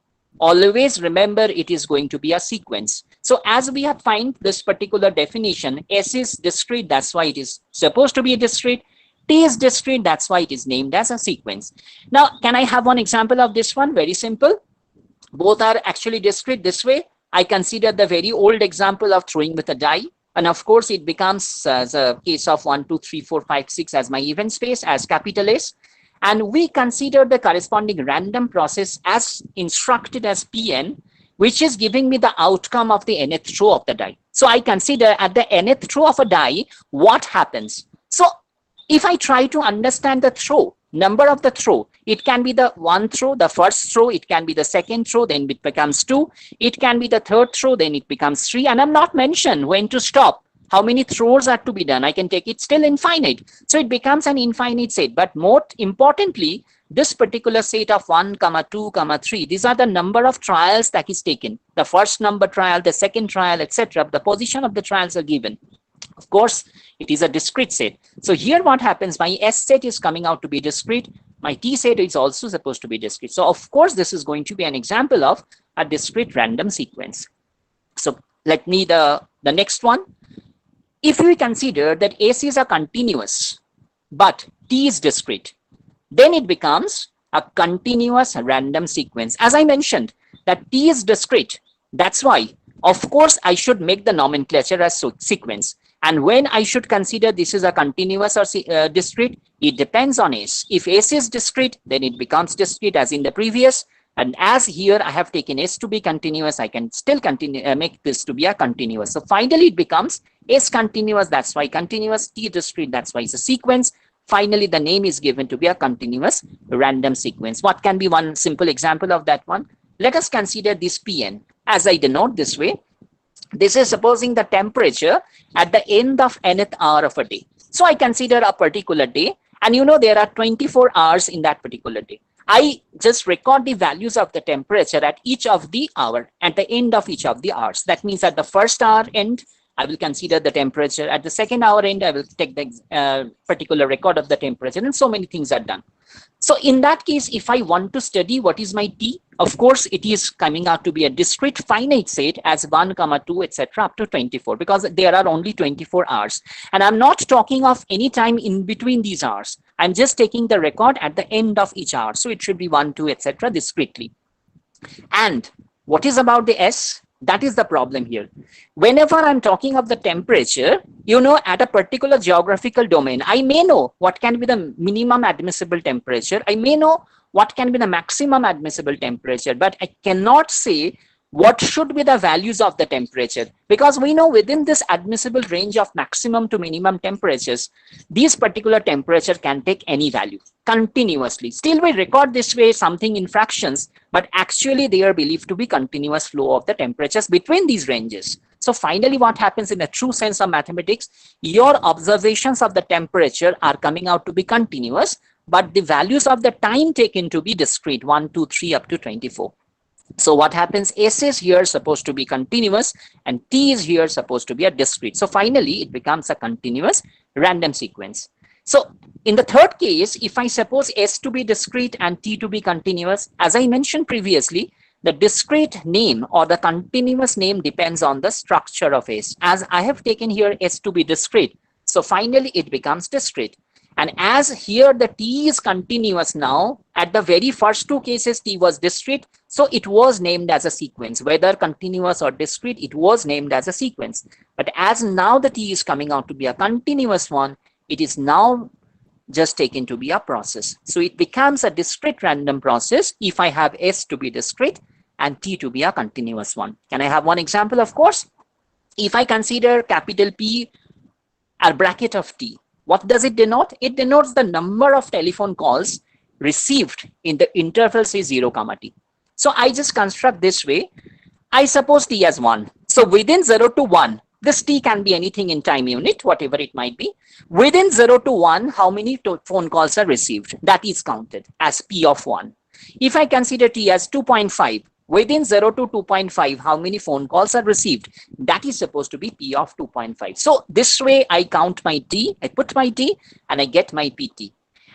always remember it is going to be a sequence. So as we have find this particular definition, S is discrete, that's why it is supposed to be discrete. T is discrete, that's why it is named as a sequence. Now, can I have one example of this one? Very simple. Both are actually discrete this way. I consider the very old example of throwing with a die. And of course, it becomes a case of 1, 2, 3, 4, 5, 6 as my event space as capital S. And we consider the corresponding random process as instructed as Pn, which is giving me the outcome of the nth throw of the die. So I consider at the nth throw of a die, what happens? So if I try to understand the throw, number of the throw, it can be the 1 throw, the first throw, it can be the second throw, then it becomes 2, it can be the third throw, then it becomes 3, and I'm not mentioned when to stop. How many throws are to be done? I can take it still infinite. So it becomes an infinite set. But more importantly, this particular set of 1, 2, 3, these are the number of trials that is taken. The first number trial, the second trial, etc. The position of the trials are given. Of course, it is a discrete set. So here what happens, my S set is coming out to be discrete. My T set is also supposed to be discrete. So of course, this is going to be an example of a discrete random sequence. So let me the next one. If we consider that S is a continuous, but T is discrete, then it becomes a continuous random sequence. As I mentioned, that T is discrete. That's why, of course, I should make the nomenclature as sequence. And when I should consider this is a continuous or discrete, it depends on S. If S is discrete, then it becomes discrete as in the previous. And as here I have taken S to be continuous, I can still continue make this to be a continuous. So finally it becomes S continuous, that's why continuous, T discrete, that's why it's a sequence. Finally, the name is given to be a continuous random sequence. What can be one simple example of that one? Let us consider this Pn. As I denote this way, this is supposing the temperature at the end of nth hour of a day. So I consider a particular day, and you know there are 24 hours in that particular day. I just record the values of the temperature at each of the hour, at the end of each of the hours. That means at the first hour end, I will consider the temperature. At the second hour end, I will take the particular record of the temperature, and so many things are done. So in that case, if I want to study what is my T, of course, it is coming out to be a discrete finite set as 1, 2, etc. up to 24, because there are only 24 hours. And I'm not talking of any time in between these hours. I'm just taking the record at the end of each hour. So it should be 1, 2, etc. discretely. And what is about the S? That is the problem here. Whenever I'm talking of the temperature, you know, at a particular geographical domain, I may know what can be the minimum admissible temperature. I may know what can be the maximum admissible temperature, but I cannot say what should be the values of the temperature, because we know within this admissible range of maximum to minimum temperatures, these particular temperature can take any value continuously. Still we record this way something in fractions, but actually they are believed to be continuous flow of the temperatures between these ranges. So finally what happens in the true sense of mathematics, your observations of the temperature are coming out to be continuous, but the values of the time taken to be discrete, 1, 2, 3 up to 24. So what happens, S is here supposed to be continuous and T is here supposed to be a discrete. So finally it becomes a continuous random sequence. So in the third case, if I suppose S to be discrete and T to be continuous, as I mentioned previously, the discrete name or the continuous name depends on the structure of S. As I have taken here S to be discrete, so finally it becomes discrete. And as here the T is continuous now, at the very first two cases T was discrete, so it was named as a sequence. Whether continuous or discrete, it was named as a sequence. But as now the T is coming out to be a continuous one, it is now just taken to be a process. So it becomes a discrete random process if I have S to be discrete and T to be a continuous one. Can I have one example? Of course. If I consider capital P a bracket of T, what does it denote? It denotes the number of telephone calls received in the interval say 0, T. So I just construct this way. I suppose T as 1. So within 0 to 1, this T can be anything in time unit, whatever it might be. Within 0 to 1, how many phone calls are received? That is counted as P of 1. If I consider T as 2.5, within 0 to 2.5, how many phone calls are received? That is supposed to be P of 2.5. So this way I count my T, I put my T and I get my PT.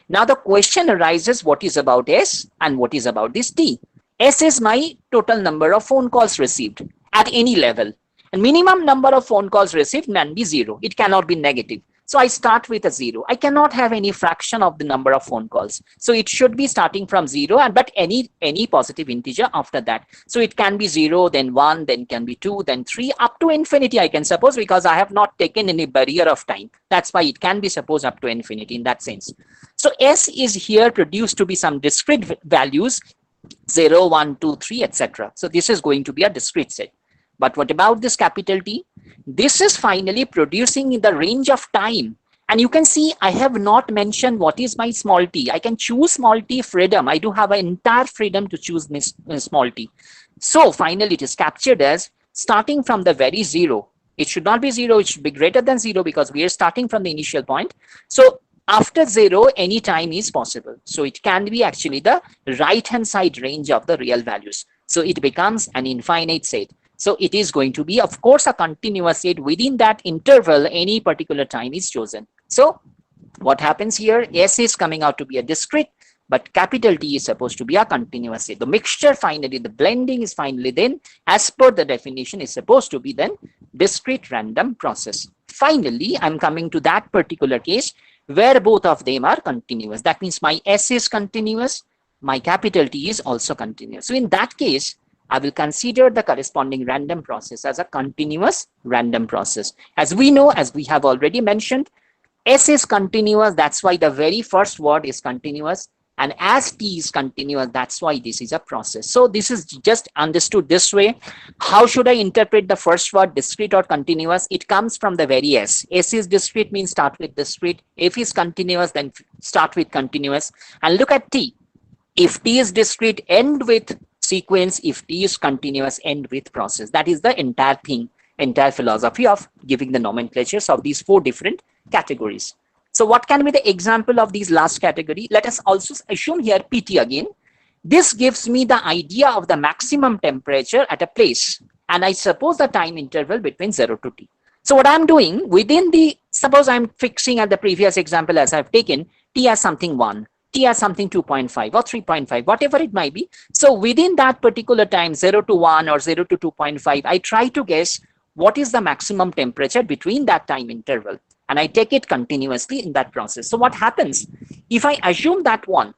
Now the question arises, what is about S and what is about this T? S is my total number of phone calls received at any level. And minimum number of phone calls received can be 0. It cannot be negative. So I start with a 0. I cannot have any fraction of the number of phone calls. So it should be starting from 0, but any positive integer after that. So it can be 0, then 1, then can be 2, then 3, up to infinity I can suppose, because I have not taken any barrier of time. That's why it can be supposed up to infinity in that sense. So S is here produced to be some discrete values, 0, 1, 2, 3, etc. So this is going to be a discrete set. But what about this capital T? This is finally producing in the range of time. And you can see I have not mentioned what is my small t. I can choose small t freedom. I do have an entire freedom to choose small t. So finally it is captured as starting from the very 0. It should not be 0. It should be greater than 0 because we are starting from the initial point. So after 0, any time is possible. So it can be actually the right-hand side range of the real values. So it becomes an infinite set. So it is going to be, of course, a continuous set. Within that interval, any particular time is chosen. So what happens here? S is coming out to be a discrete, but capital T is supposed to be a continuous set. The mixture finally, the blending is finally then, as per the definition, is supposed to be then discrete random process. Finally, I'm coming to that particular case where both of them are continuous. That means my S is continuous, my capital T is also continuous. So in that case, I will consider the corresponding random process as a continuous random process. As we know, as we have already mentioned, S is continuous. That's why the very first word is continuous. And as T is continuous, that's why this is a process. So this is just understood this way. How should I interpret the first word, discrete or continuous? It comes from the very S. S is discrete means start with discrete. If is continuous, then start with continuous. And look at T. If T is discrete, end with sequence. If T is continuous, end with process. That is the entire thing, entire philosophy of giving the nomenclatures of these 4 different categories. So what can be the example of these last category? Let us also assume here PT again. This gives me the idea of the maximum temperature at a place. And I suppose the time interval between 0 to T. So what I'm doing within the, suppose I'm fixing at the previous example as I've taken, T as something 1. T as something 2.5 or 3.5, whatever it might be. So within that particular time, 0 to 1 or 0 to 2.5, I try to guess what is the maximum temperature between that time interval. And I take it continuously in that process. So what happens? If I assume that one,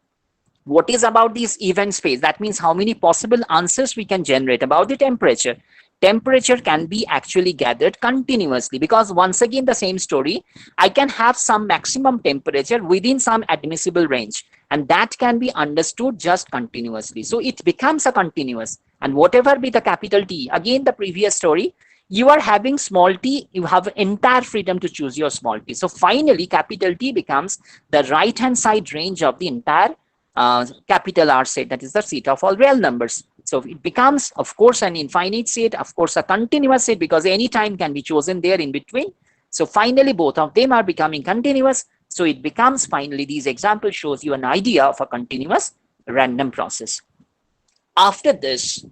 what is about this event space? That means how many possible answers we can generate about the temperature. Temperature can be actually gathered continuously because once again, the same story, I can have some maximum temperature within some admissible range and that can be understood just continuously. So it becomes a continuous and whatever be the capital T, again, the previous story, you are having small t, you have entire freedom to choose your small t. So finally, capital T becomes the right-hand side range of the entire capital R set, that is the set of all real numbers. So it becomes, of course, an infinite set, of course, a continuous set because any time can be chosen there in between. So finally, both of them are becoming continuous. So it becomes finally, these examples shows you an idea of a continuous random process. After this,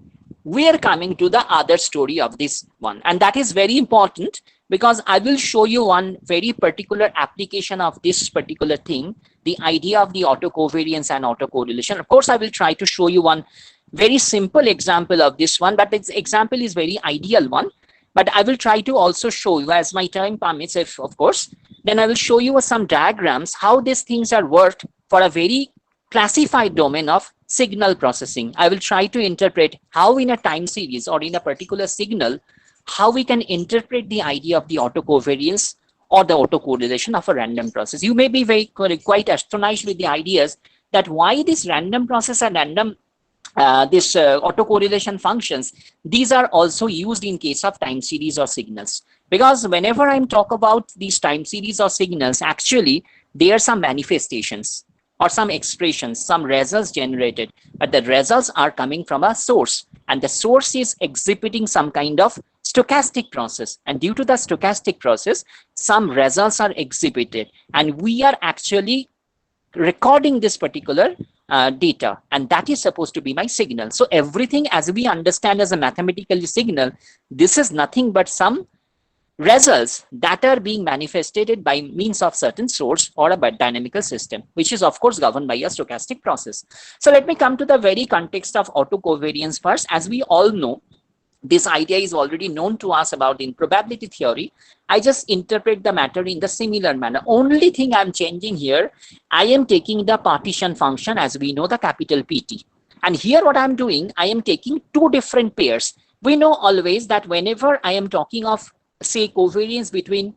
we are coming to the other story of this one. And that is very important because I will show you one very particular application of this particular thing, the idea of the autocovariance and autocorrelation. Of course, I will try to show you one very simple example of this one, but this example is very ideal one. But I will try to also show you as my time permits, if of course, then I will show you some diagrams, how these things are worked for a very classified domain of signal processing. I will try to interpret how in a time series or in a particular signal, how we can interpret the idea of the autocovariance or the autocorrelation of a random process. You may be quite astonished with the ideas that why this random process and random autocorrelation functions, these are also used in case of time series or signals. Because whenever I'm talk about these time series or signals, actually there are some manifestations or some expressions, some results generated, but the results are coming from a source and the source is exhibiting some kind of stochastic process, and due to the stochastic process, some results are exhibited and we are actually recording this particular data, and that is supposed to be my signal. So everything as we understand as a mathematical signal, this is nothing but some results that are being manifested by means of certain source or a dynamical system, which is of course governed by a stochastic process. So let me come to the very context of autocovariance first. As we all know, this idea is already known to us about in probability theory. I just interpret the matter in the similar manner. Only thing I'm changing here, I am taking the partition function as we know the capital PT. And here what I'm doing, I am taking 2 different pairs. We know always that whenever I am talking of say covariance between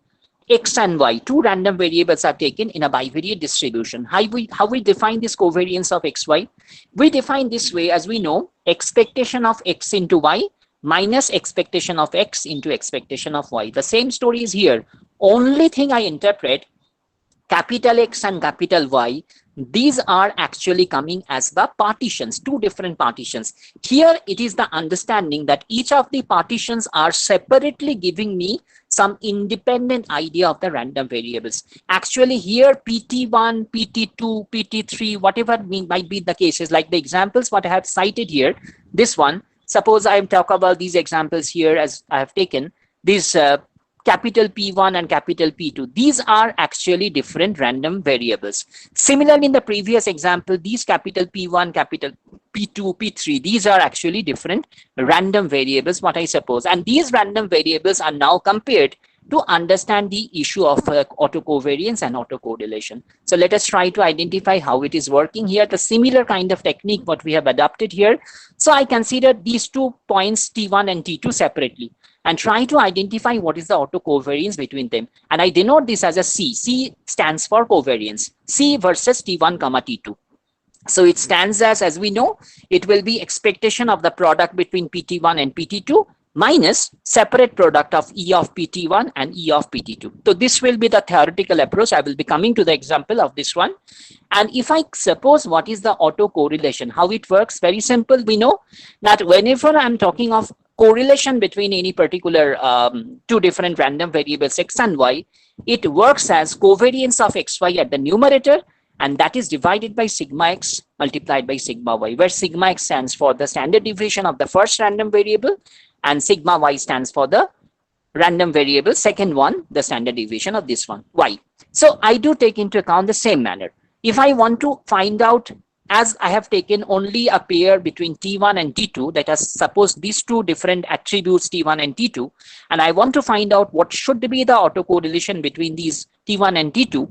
X and Y, 2 random variables are taken in a bivariate distribution. How we define this covariance of XY? We define this way as we know expectation of X into Y minus expectation of X into expectation of Y. The same story is here. Only thing I interpret, capital X and capital Y, these are actually coming as the partitions, two different partitions. Here it is the understanding that each of the partitions are separately giving me some independent idea of the random variables. Actually here PT1, PT2, PT3, whatever might be the cases, like the examples what I have cited here, this one, suppose I talk about these examples here as I have taken, this capital P1 and capital P2. These are actually different random variables. Similarly, in the previous example, these capital P1, capital P2, P3, these are actually different random variables, what I suppose. And these random variables are now compared to understand the issue of autocovariance and autocorrelation. So let us try to identify how it is working here. The similar kind of technique what we have adopted here. So I consider these 2 points T1 and T2 separately and try to identify what is the autocovariance between them. And I denote this as a C. C stands for covariance. C versus T1 comma T2. So it stands as we know, it will be expectation of the product between PT1 and PT2 minus separate product of E of PT1 and E of PT2. So this will be the theoretical approach. I will be coming to the example of this one. And if I suppose what is the autocorrelation, how it works, very simple. We know that whenever I'm talking of correlation between any particular two different random variables X and Y, it works as covariance of XY at the numerator, and that is divided by sigma X multiplied by sigma Y, where sigma X stands for the standard deviation of the first random variable and sigma Y stands for the random variable, second one, the standard deviation of this one, Y. So I do take into account the same manner. If I want to find out, as I have taken only a pair between T1 and T2, that is, suppose these two different attributes T1 and T2, and I want to find out what should be the autocorrelation between these T1 and T2,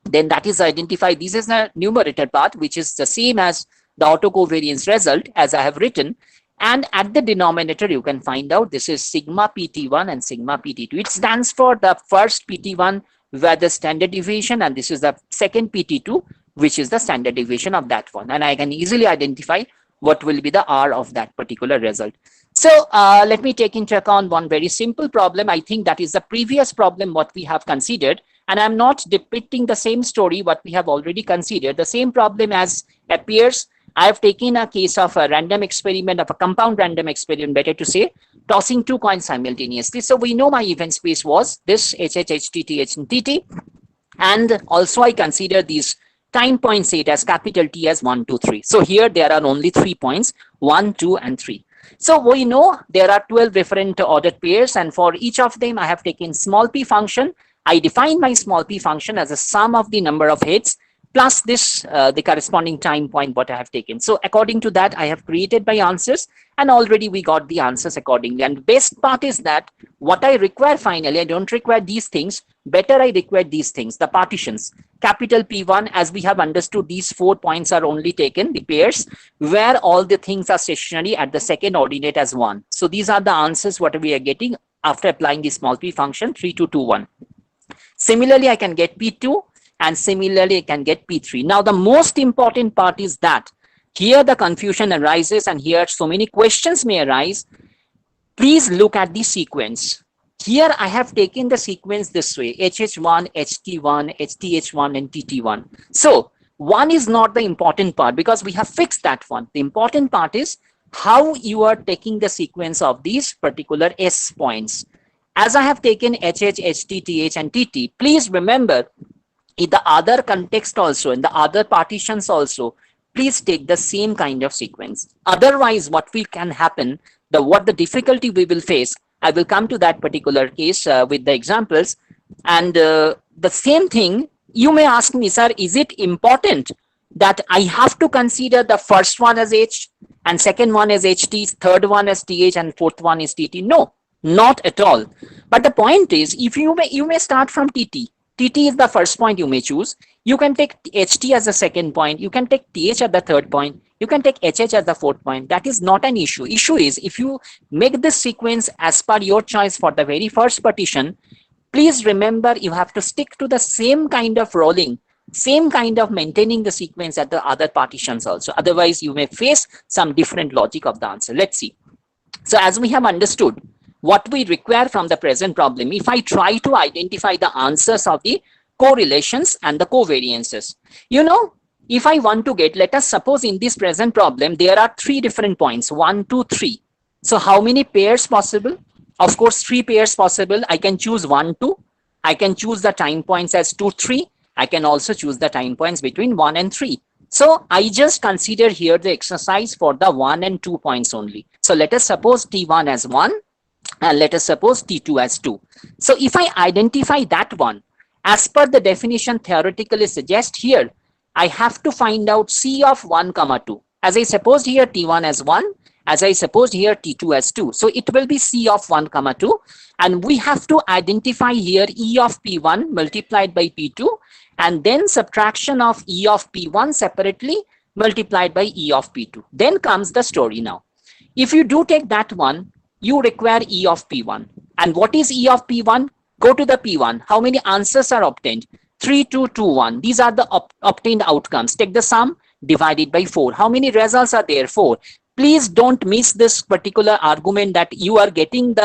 then that is identify, this is the numerator part, which is the same as the autocovariance result as I have written. And at the denominator, you can find out this is sigma PT1 and sigma PT2. It stands for the first PT1 where the standard deviation, and this is the second PT2, which is the standard deviation of that one. And I can easily identify what will be the R of that particular result. So let me take into account one very simple problem. I think that is the previous problem what we have considered. And I'm not depicting the same story what we have already considered. The same problem as appears. I have taken a case of a random experiment, of a compound random experiment, better to say, tossing two coins simultaneously. So we know my event space was this HH, HT, TH, and TT. And also I consider these time point set as capital T as 1, 2, 3. So here there are only 3 points, 1, 2, and 3. So we know there are 12 different ordered pairs, and for each of them I have taken small p function. I define my small p function as a sum of the number of heads plus this the corresponding time point what I have taken. So according to that, I have created my answers, and already we got the answers accordingly. And best part is that what I require finally, I don't require these things, better I require these things, the partitions. Capital P1, as we have understood, these 4 points are only taken, the pairs, where all the things are stationary at the second ordinate as 1. So these are the answers what we are getting after applying the small p function 3, 2, 2, 1. Similarly, I can get P2, and similarly, I can get P3. Now, the most important part is that here the confusion arises, and here so many questions may arise. Please look at the sequence. Here I have taken the sequence this way, HH1, HT1, HTH1, and TT1. So 1 is not the important part because we have fixed that one. The important part is how you are taking the sequence of these particular S points. As I have taken HH, HT, TH, and TT, please remember in the other context also, in the other partitions also, please take the same kind of sequence. Otherwise, what will can happen, what the difficulty we will face, I will come to that particular case with the examples. And the same thing, you may ask me, sir, is it important that I have to consider the first one as H and second one as HT, third one as TH, and fourth one is TT? No, not at all. But the point is, if you may start from TT. TT is the first point you may choose. You can take HT as the second point. You can take TH at the third point. You can take HH as the fourth point. That is not an issue. Issue is if you make this sequence as per your choice for the very first partition, please remember you have to stick to the same kind of rolling, same kind of maintaining the sequence at the other partitions also. Otherwise, you may face some different logic of the answer. Let's see. So as we have understood, what we require from the present problem, if I try to identify the answers of the correlations and the covariances. You know, if I want to get, let us suppose in this present problem, there are 3 different points, 1, 2, 3. So how many pairs possible? Of course, 3 pairs possible. I can choose 1, 2. I can choose the time points as 2, 3. I can also choose the time points between 1 and 3. So I just consider here the exercise for the 1 and 2 points only. So let us suppose T1 as 1 and let us suppose T2 as 2. So if I identify that one, as per the definition theoretically suggest here, I have to find out C of 1, 2. As I supposed here T1 as 1, as I supposed here T2 as 2. So it will be C of 1, 2. And we have to identify here E of P1 multiplied by P2 and then subtraction of E of P1 separately multiplied by E of P2. Then comes the story now. If you do take that one, you require E of P1. And what is E of P1? Go to the P1. How many answers are obtained? 3, 2, 2, 1. These are the obtained outcomes. Take the sum, divided by 4. How many results are there? 4. Please don't miss this particular argument that you are getting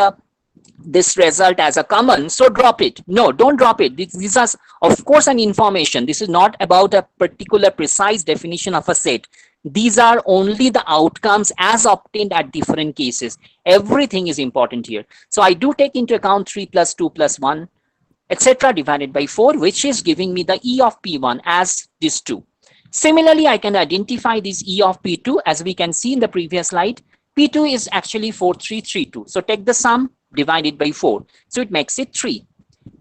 this result as a common, so drop it. No, don't drop it. This is of course an information. This is not about a particular precise definition of a set. These are only the outcomes as obtained at different cases. Everything is important here. So I do take into account 3 plus 2 plus 1, etc. divided by 4, which is giving me the E of P1 as this 2. Similarly, I can identify this E of P2 as we can see in the previous slide. P2 is actually 4332. So take the sum divided by 4. So it makes it 3.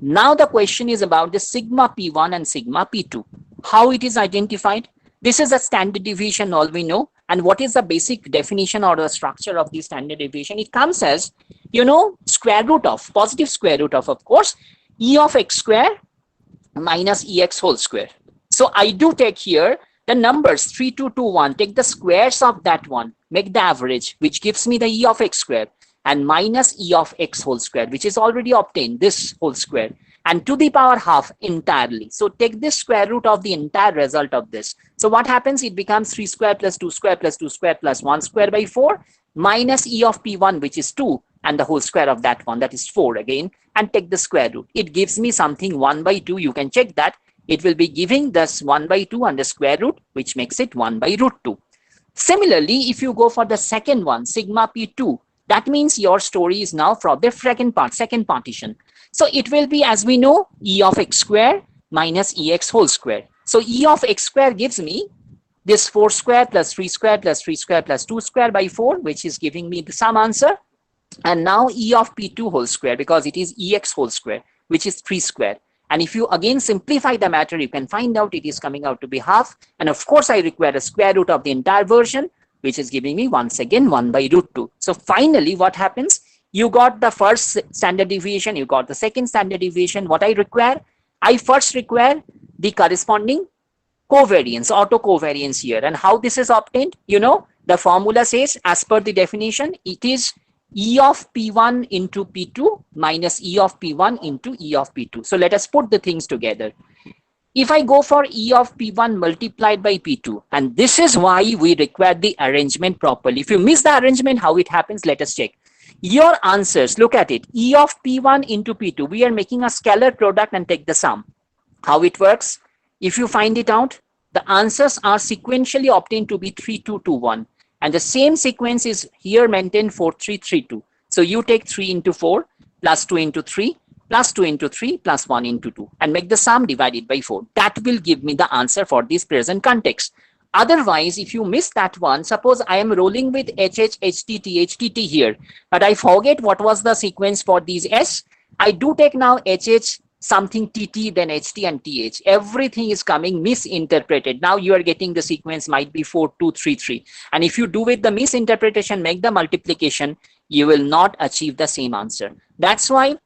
Now the question is about the sigma P1 and sigma P2. How it is identified? This is a standard deviation, all we know. And what is the basic definition or the structure of the standard deviation? It comes as, you know, square root of, positive square root of course, E of x square minus EX whole square. So I do take here the numbers 3, 2, 2, 1, take the squares of that one, make the average, which gives me the E of x square and minus E of x whole square, which is already obtained, this whole square, and to the power half entirely. So take this square root of the entire result of this. So what happens? It becomes 3 square plus 2 square plus 2 square plus 1 square by 4 minus E of P1, which is 2, and the whole square of that one, that is 4 again, and take the square root. It gives me something 1 by 2. You can check that. It will be giving this 1 by 2 and the square root, which makes it 1 by root 2. Similarly, if you go for the second one, sigma P2, that means your story is now from the second partition. So it will be, as we know, E of x square minus EX whole square. So E of x square gives me this 4 square plus 3 square plus 3 square plus 2 square by 4, which is giving me the sum answer. And now E of P2 whole square, because it is EX whole square, which is 3 square. And if you again simplify the matter, you can find out it is coming out to be half. And of course, I require a square root of the entire version, which is giving me once again 1 by root 2. So finally, what happens? You got the first standard deviation, you got the second standard deviation. What I require? I first require the corresponding covariance, auto covariance here. And how this is obtained? You know, the formula says, as per the definition, it is E of P1 into P2 minus E of P1 into E of P2. So let us put the things together. If I go for E of P1 multiplied by P2, and this is why we require the arrangement properly. If you miss the arrangement, how it happens, let us check. Your answers, look at it. E of P1 into P2, we are making a scalar product and take the sum. How it works? If you find it out, the answers are sequentially obtained to be 3, 2, 2, 1. And the same sequence is here maintained 4, 3, 3, 2. So you take 3 into 4 plus 2 into 3 plus 2 into 3 plus 1 into 2 and make the sum divided by 4. That will give me the answer for this present context. Otherwise, if you miss that one, suppose I am rolling with HH, HT, TH, TT here, but I forget what was the sequence for these S. I do take now HH, something TT, then HT and TH. Everything is coming misinterpreted. Now you are getting the sequence might be 4, 2, 3, 3. And if you do with the misinterpretation, make the multiplication, you will not achieve the same answer. That's why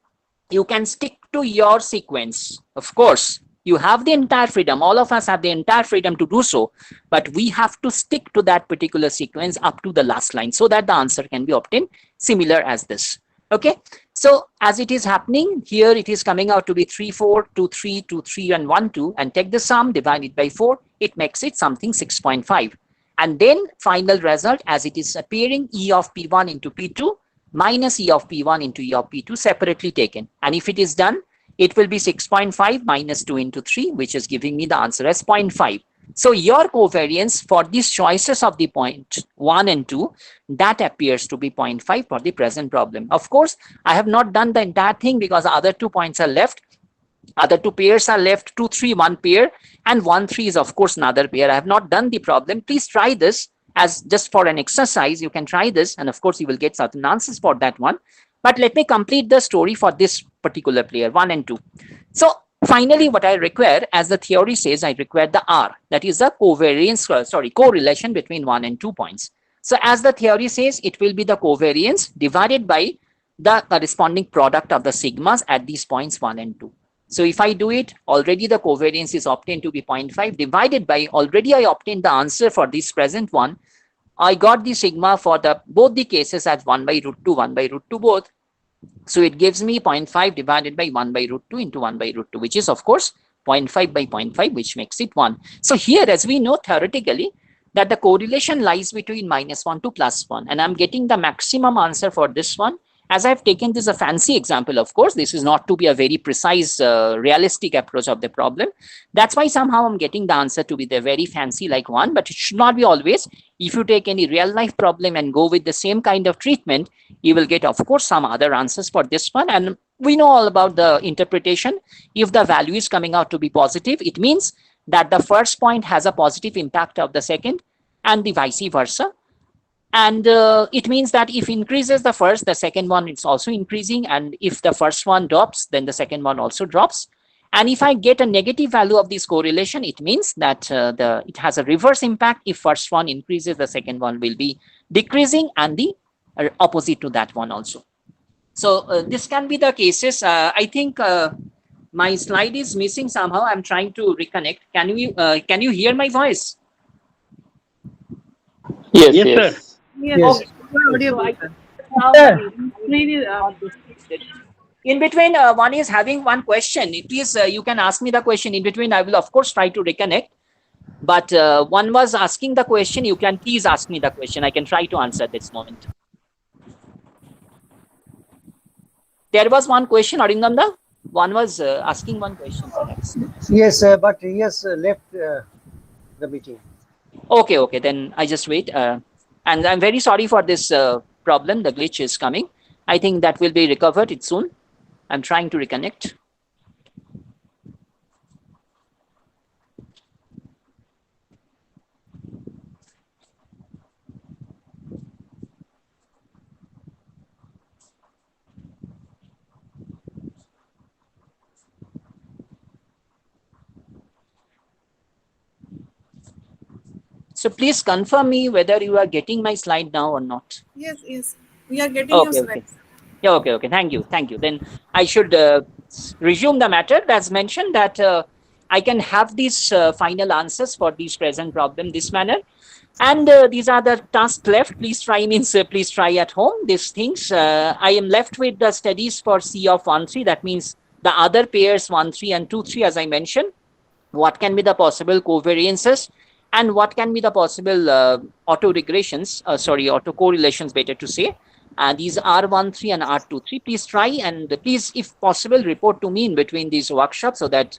you can stick to your sequence. Of course, you have the entire freedom. All of us have the entire freedom to do so. But we have to stick to that particular sequence up to the last line so that the answer can be obtained similar as this. Okay, so as it is happening here, it is coming out to be 3, 4, 2, 3, 2, 3, and 1, 2, and take the sum divided by 4, it makes it something 6.5. And then final result as it is appearing, E of P1 into P2 minus E of P1 into E of P2 separately taken. And if it is done, it will be 6.5 minus 2 into 3, which is giving me the answer as 0.5. So your covariance for these choices of the point 1 and 2, that appears to be 0.5 for the present problem. Of course, I have not done the entire thing because the other 2 points are left. Other 2 pairs are left, 2, 3, 1 pair, and 1, 3 is of course another pair. I have not done the problem. Please try this as just for an exercise. You can try this, and of course you will get certain answers for that one. But let me complete the story for this particular player, 1 and 2. So finally, what I require, as the theory says, I require the R, that is the covariance, correlation between 1 and 2 points. So as the theory says, it will be the covariance divided by the corresponding product of the sigmas at these points 1 and 2. So if I do it, already the covariance is obtained to be 0.5 divided by, already I obtained the answer for this present one. I got the sigma for the both the cases as 1 by root 2, 1 by root 2 both. So it gives me 0.5 divided by 1 by root 2 into 1 by root 2, which is of course 0.5 by 0.5, which makes it 1. So here, as we know theoretically, that the correlation lies between -1 to +1, and I'm getting the maximum answer for this one. As I've taken this a fancy example, of course, this is not to be a very precise, realistic approach of the problem. That's why somehow I'm getting the answer to be the very fancy like one, but it should not be always. If you take any real life problem and go with the same kind of treatment, you will get, of course, some other answers for this one. And we know all about the interpretation. If the value is coming out to be positive, it means that the first point has a positive impact of the second, and the vice versa. And it means that if increases the first, the second one is also increasing. And if the first one drops, then the second one also drops. And if I get a negative value of this correlation, it means that it has a reverse impact. If first one increases, the second one will be decreasing, and the opposite to that one also. So this can be the cases. I think my slide is missing somehow. I'm trying to reconnect. Can you hear my voice? Yes, Yes, yes. sir. Yes. In between, one is having one question. Please, you can ask me the question in between. I will, of course, try to reconnect. But one was asking the question. You can please ask me the question. I can try to answer this moment. There was one question, Aringamda. One was asking one question, perhaps. Yes, but he has left the meeting. Okay. Then I just wait. And I'm very sorry for this problem. The glitch is coming. I think that will be recovered soon. I'm trying to reconnect. So please confirm me whether you are getting my slide now or not. Yes, we are getting your slides. Yeah, okay. Thank you. Then I should resume the matter. As mentioned, that I can have these final answers for these present problem this manner. And these are the tasks left. Please try at home these things. I am left with the studies for C of 1, 3. That means the other pairs 1, 3 and 2, 3, as I mentioned. What can be the possible covariances? And what can be the possible autocorrelations, better to say. These R13 and R23. Please try, and please, if possible, report to me in between these workshops so that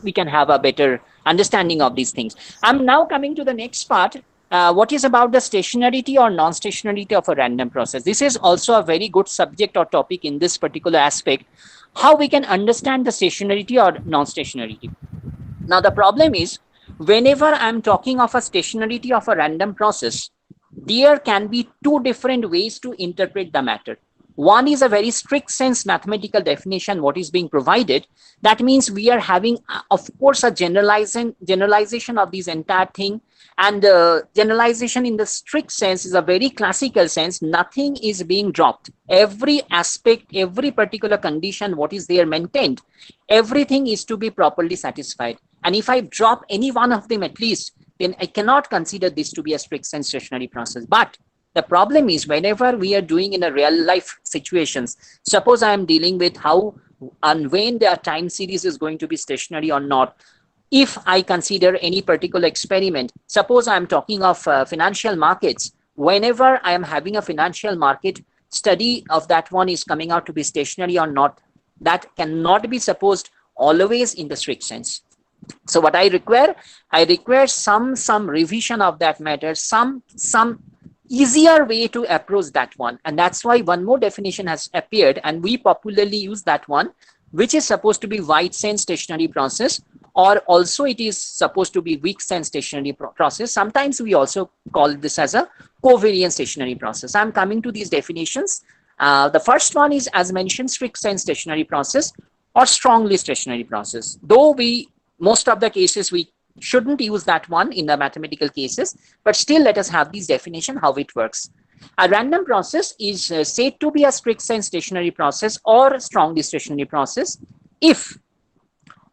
we can have a better understanding of these things. I'm now coming to the next part. What is about the stationarity or non-stationarity of a random process? This is also a very good subject or topic in this particular aspect. How we can understand the stationarity or non-stationarity. Now, the problem is, whenever I'm talking of a stationarity of a random process, there can be two different ways to interpret the matter. One is a very strict sense mathematical definition, what is being provided. That means we are having, of course, a generalization of this entire thing. And generalization in the strict sense is a very classical sense. Nothing is being dropped. Every aspect, every particular condition, what is there maintained, everything is to be properly satisfied. And if I drop any one of them at least, then I cannot consider this to be a strict sense stationary process. But the problem is, whenever we are doing in a real life situations, suppose I am dealing with how and when their time series is going to be stationary or not. If I consider any particular experiment, suppose I am talking of financial markets, whenever I am having a financial market, study of that one is coming out to be stationary or not. That cannot be supposed always in the strict sense. So what I require some revision of that matter, some easier way to approach that one. And that's why one more definition has appeared, and we popularly use that one, which is supposed to be wide sense stationary process, or also it is supposed to be weak sense stationary process. Sometimes we also call this as a covariant stationary process. I'm coming to these definitions. The first one is, as mentioned, strict sense stationary process or strongly stationary process. Though most of the cases we shouldn't use that one in the mathematical cases, but still let us have this definition, how it works. A random process is said to be a strict sense stationary process or strongly stationary process if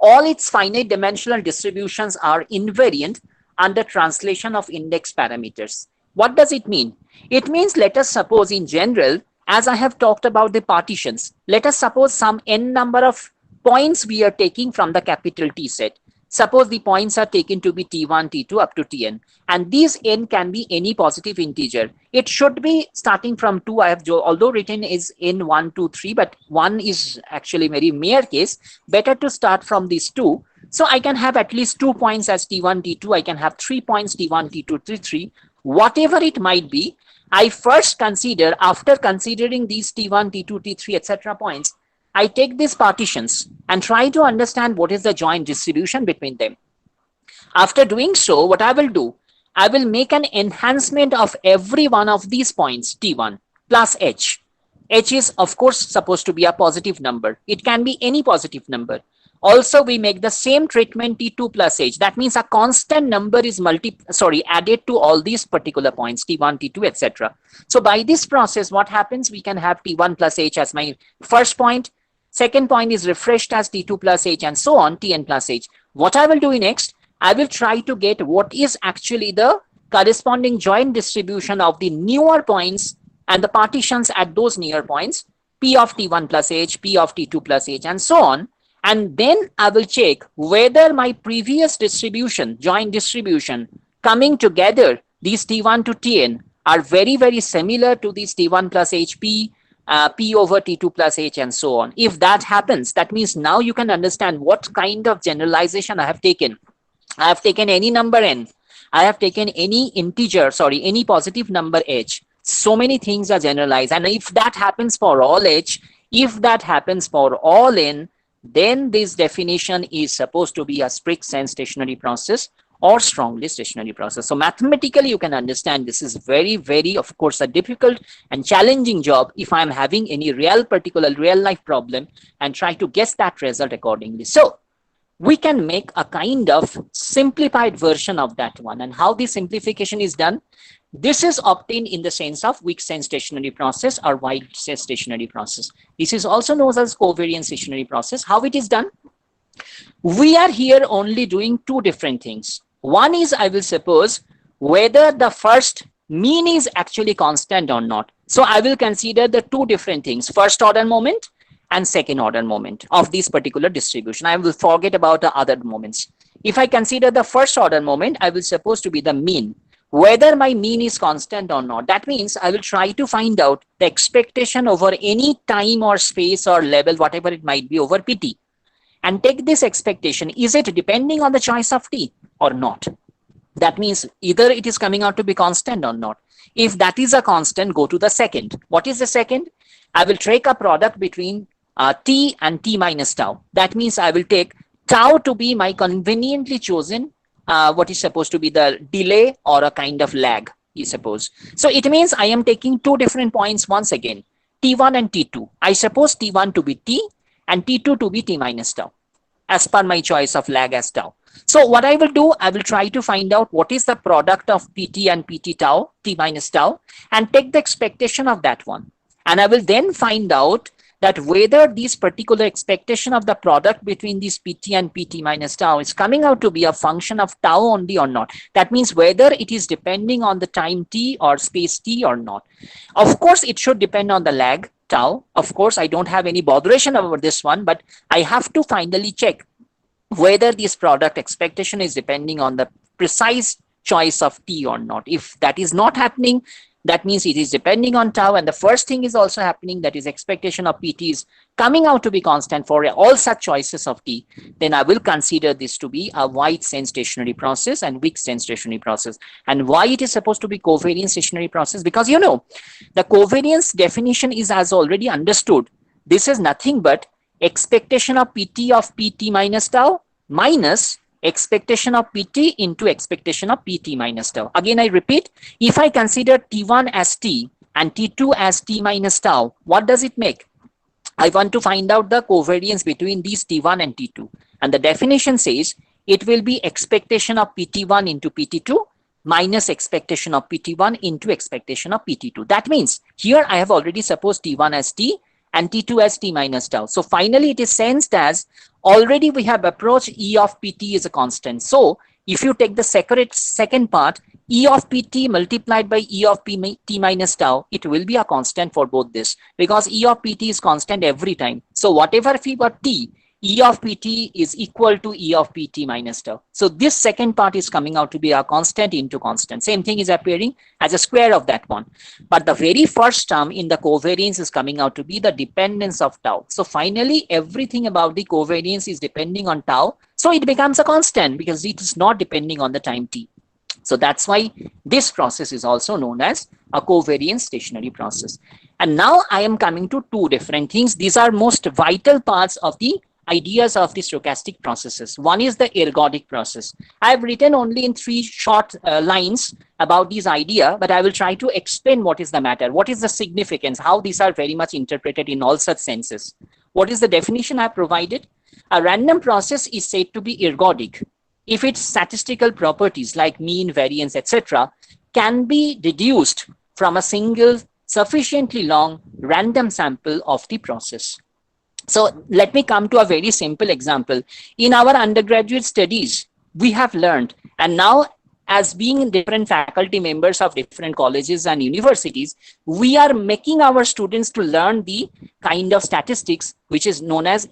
all its finite dimensional distributions are invariant under translation of index parameters. What does it mean? It means, let us suppose in general, as I have talked about the partitions, let us suppose some n number of points we are taking from the capital T set. Suppose the points are taken to be T1, T2 up to Tn, and these n can be any positive integer. It should be starting from 2. I have although written is n 1, 2, 3, but 1 is actually very mere case. Better to start from these 2. So I can have at least 2 points as T1, T2. I can have 3 points T1, T2, T3, whatever it might be. I first consider, after considering these T1, T2, T3, etc. points, I take these partitions and try to understand what is the joint distribution between them. After doing so, what I will do, I will make an enhancement of every one of these points, T1 plus H. H is, of course, supposed to be a positive number. It can be any positive number. Also, we make the same treatment T2 plus H. That means a constant number is added to all these particular points, T1, T2, etc. So by this process, what happens? We can have T1 plus H as my first point. Second point is refreshed as T2 plus H, and so on, Tn plus H. What I will do next, I will try to get what is actually the corresponding joint distribution of the newer points and the partitions at those near points, P of T1 plus H, P of T2 plus H, and so on. And then I will check whether my previous distribution, joint distribution, coming together, these T1 to Tn are very, very similar to these T1 plus HP, P over T2 plus H, and so on. If that happens, that means now you can understand what kind of generalization I have taken. I have taken any number n. I have taken any integer, any positive number h. So many things are generalized. And if that happens for all h, if that happens for all n, then this definition is supposed to be a strict sense stationary process or strongly stationary process. So mathematically, you can understand this is very, very, of course, a difficult and challenging job if I'm having any particular real life problem and try to guess that result accordingly. So we can make a kind of simplified version of that one. And how the simplification is done, this is obtained in the sense of weak sense stationary process or wide sense stationary process. This is also known as covariant stationary process. How it is done? We are here only doing two different things. One is, I will suppose, whether the first mean is actually constant or not. So I will consider the two different things, first order moment and second order moment of this particular distribution. I will forget about the other moments. If I consider the first order moment, I will suppose to be the mean, whether my mean is constant or not. That means I will try to find out the expectation over any time or space or level, whatever it might be, over Pt. And take this expectation, is it depending on the choice of t or not? That means either it is coming out to be constant or not. If that is a constant, go to the second. What is the second? I will take a product between t and t minus tau. That means I will take tau to be my conveniently chosen what is supposed to be the delay or a kind of lag, you suppose. So it means I am taking two different points once again, T1 and T2. I suppose T1 to be T and T2 to be T minus tau, as per my choice of lag as tau. So what I will do, I will try to find out what is the product of Pt and Pt tau, T minus tau, and take the expectation of that one. And I will then find out that whether this particular expectation of the product between this Pt and Pt minus tau is coming out to be a function of tau only or not. That means whether it is depending on the time t or space t or not. Of course, it should depend on the lag tau. Of course, I don't have any botheration over this one, but I have to finally check whether this product expectation is depending on the precise choice of t or not. If that is not happening, That means it is depending on tau, and the first thing is also happening, that is expectation of PT is coming out to be constant for all such choices of t. Then I will consider this to be a wide sense stationary process and weak sense stationary process. And why it is supposed to be covariance stationary process? Because you know, the covariance definition is as already understood. This is nothing but expectation of PT minus tau minus expectation of PT into expectation of PT minus tau. Again, I repeat, if I consider T1 as T and T2 as T minus tau, what does it make? I want to find out the covariance between these T1 and T2. And the definition says it will be expectation of PT1 into PT2 minus expectation of PT1 into expectation of PT2. That means here I have already supposed T1 as T and T2 as T minus tau. So finally it is sensed as already we have approached E of PT is a constant. So if you take the second part, E of PT multiplied by E of T minus tau, it will be a constant for both this, because E of PT is constant every time. So whatever we got T, E of PT is equal to E of PT minus tau. So this second part is coming out to be a constant into constant. Same thing is appearing as a square of that one. But the very first term in the covariance is coming out to be the dependence of tau. So finally, everything about the covariance is depending on tau. So it becomes a constant because it is not depending on the time t. So that's why this process is also known as a covariance stationary process. And now I am coming to two different things. These are most vital parts of the ideas of the stochastic processes. One is the ergodic process. I have written only in 3 short lines about this idea, but I will try to explain what is the matter, what is the significance, how these are very much interpreted in all such senses. What is the definition I have provided? A random process is said to be ergodic if its statistical properties like mean, variance, etc. can be deduced from a single sufficiently long random sample of the process. So let me come to a very simple example. In our undergraduate studies, we have learned, and now as being different faculty members of different colleges and universities, we are making our students to learn the kind of statistics which is known as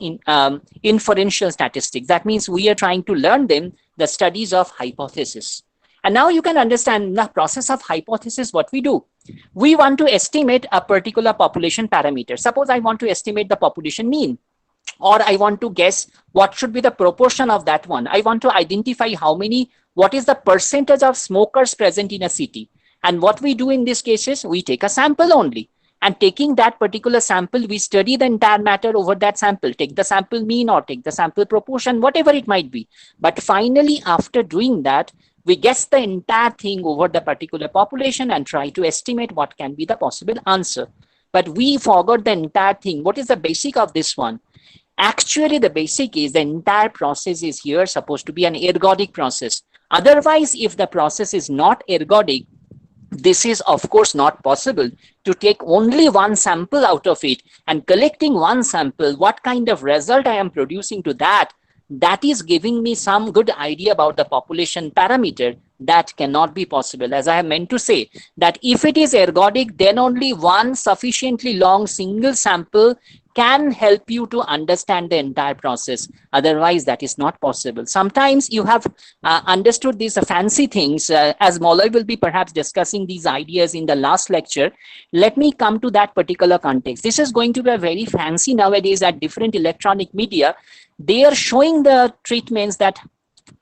inferential statistics. That means we are trying to learn them the studies of hypothesis. And now you can understand the process of hypothesis, what we do. We want to estimate a particular population parameter. Suppose I want to estimate the population mean, or I want to guess what should be the proportion of that one. I want to identify what is the percentage of smokers present in a city. And what we do in these cases, we take a sample only. And taking that particular sample, we study the entire matter over that sample. Take the sample mean or take the sample proportion, whatever it might be. But finally, after doing that, we guess the entire thing over the particular population and try to estimate what can be the possible answer. But we forgot the entire thing. What is the basic of this one? Actually, the basic is the entire process is here supposed to be an ergodic process. Otherwise, if the process is not ergodic, this is of course not possible to take only one sample out of it and collecting one sample, what kind of result I am producing to that is giving me some good idea about the population parameter. That cannot be possible. As I have meant to say, that if it is ergodic, then only one sufficiently long single sample can help you to understand the entire process. Otherwise, that is not possible. Sometimes you have understood these fancy things, as Molloy will be perhaps discussing these ideas in the last lecture. Let me come to that particular context. This is going to be a very fancy nowadays at different electronic media. They are showing the treatments that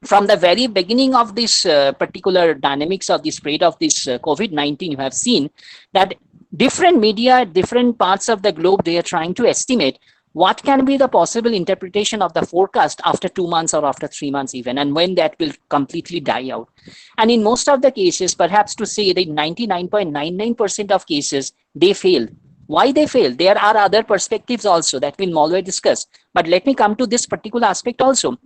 from the very beginning of this particular dynamics of the spread of this COVID-19, you have seen that different media, different parts of the globe, they are trying to estimate what can be the possible interpretation of the forecast after 2 months or after 3 months even, and when that will completely die out. And in most of the cases, perhaps to say that 99.99% of cases, they fail. Why they fail? There are other perspectives also that will Molloy discuss. But let me come to this particular aspect also.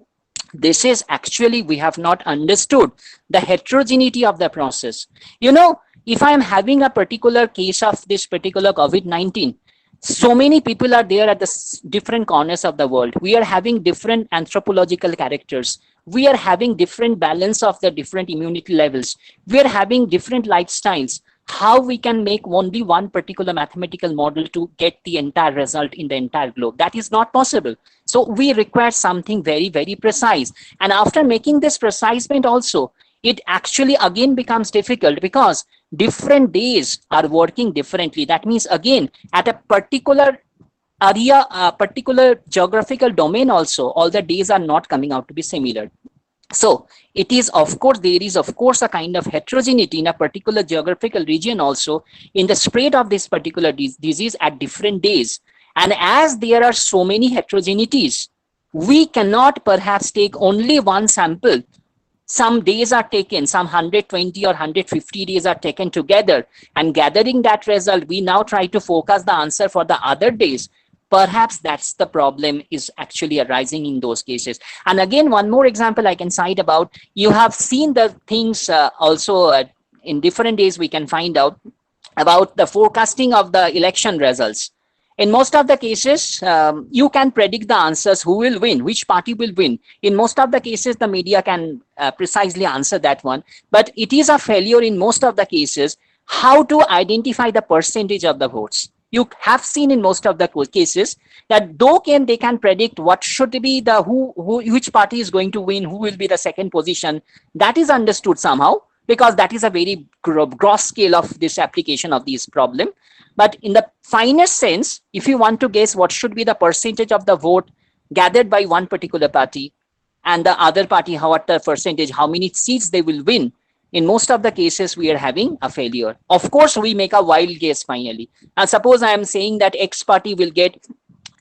This is actually, we have not understood the heterogeneity of the process. You know, if I am having a particular case of this particular COVID-19, so many people are there at the different corners of the world. We are having different anthropological characters. We are having different balance of the different immunity levels. We are having different lifestyles. How we can make only one particular mathematical model to get the entire result in the entire globe? That is not possible. So we require something very, very precise. And after making this precisement also, it actually again becomes difficult because different days are working differently. That means again at a particular area, a particular geographical domain also, all the days are not coming out to be similar. So it is, of course, there is of course a kind of heterogeneity in a particular geographical region also in the spread of this particular disease at different days. And as there are so many heterogeneities, we cannot perhaps take only one sample. Some days are taken, some 120 or 150 days are taken together, and gathering that result, we now try to focus the answer for the other days. Perhaps that's the problem is actually arising in those cases. And again, one more example I can cite about, you have seen the things also in different days we can find out about the forecasting of the election results. In most of the cases, you can predict the answers, who will win, which party will win. In most of the cases, the media can precisely answer that one. But it is a failure in most of the cases how to identify the percentage of the votes. You have seen in most of the cases that though they can predict what should be the which party is going to win, who will be the second position, that is understood somehow, because that is a very gross scale of this application of this problem. But in the finest sense, if you want to guess what should be the percentage of the vote gathered by one particular party and the other party, what the percentage, how many seats they will win, in most of the cases, we are having a failure. Of course, we make a wild guess finally. And suppose I am saying that X party will get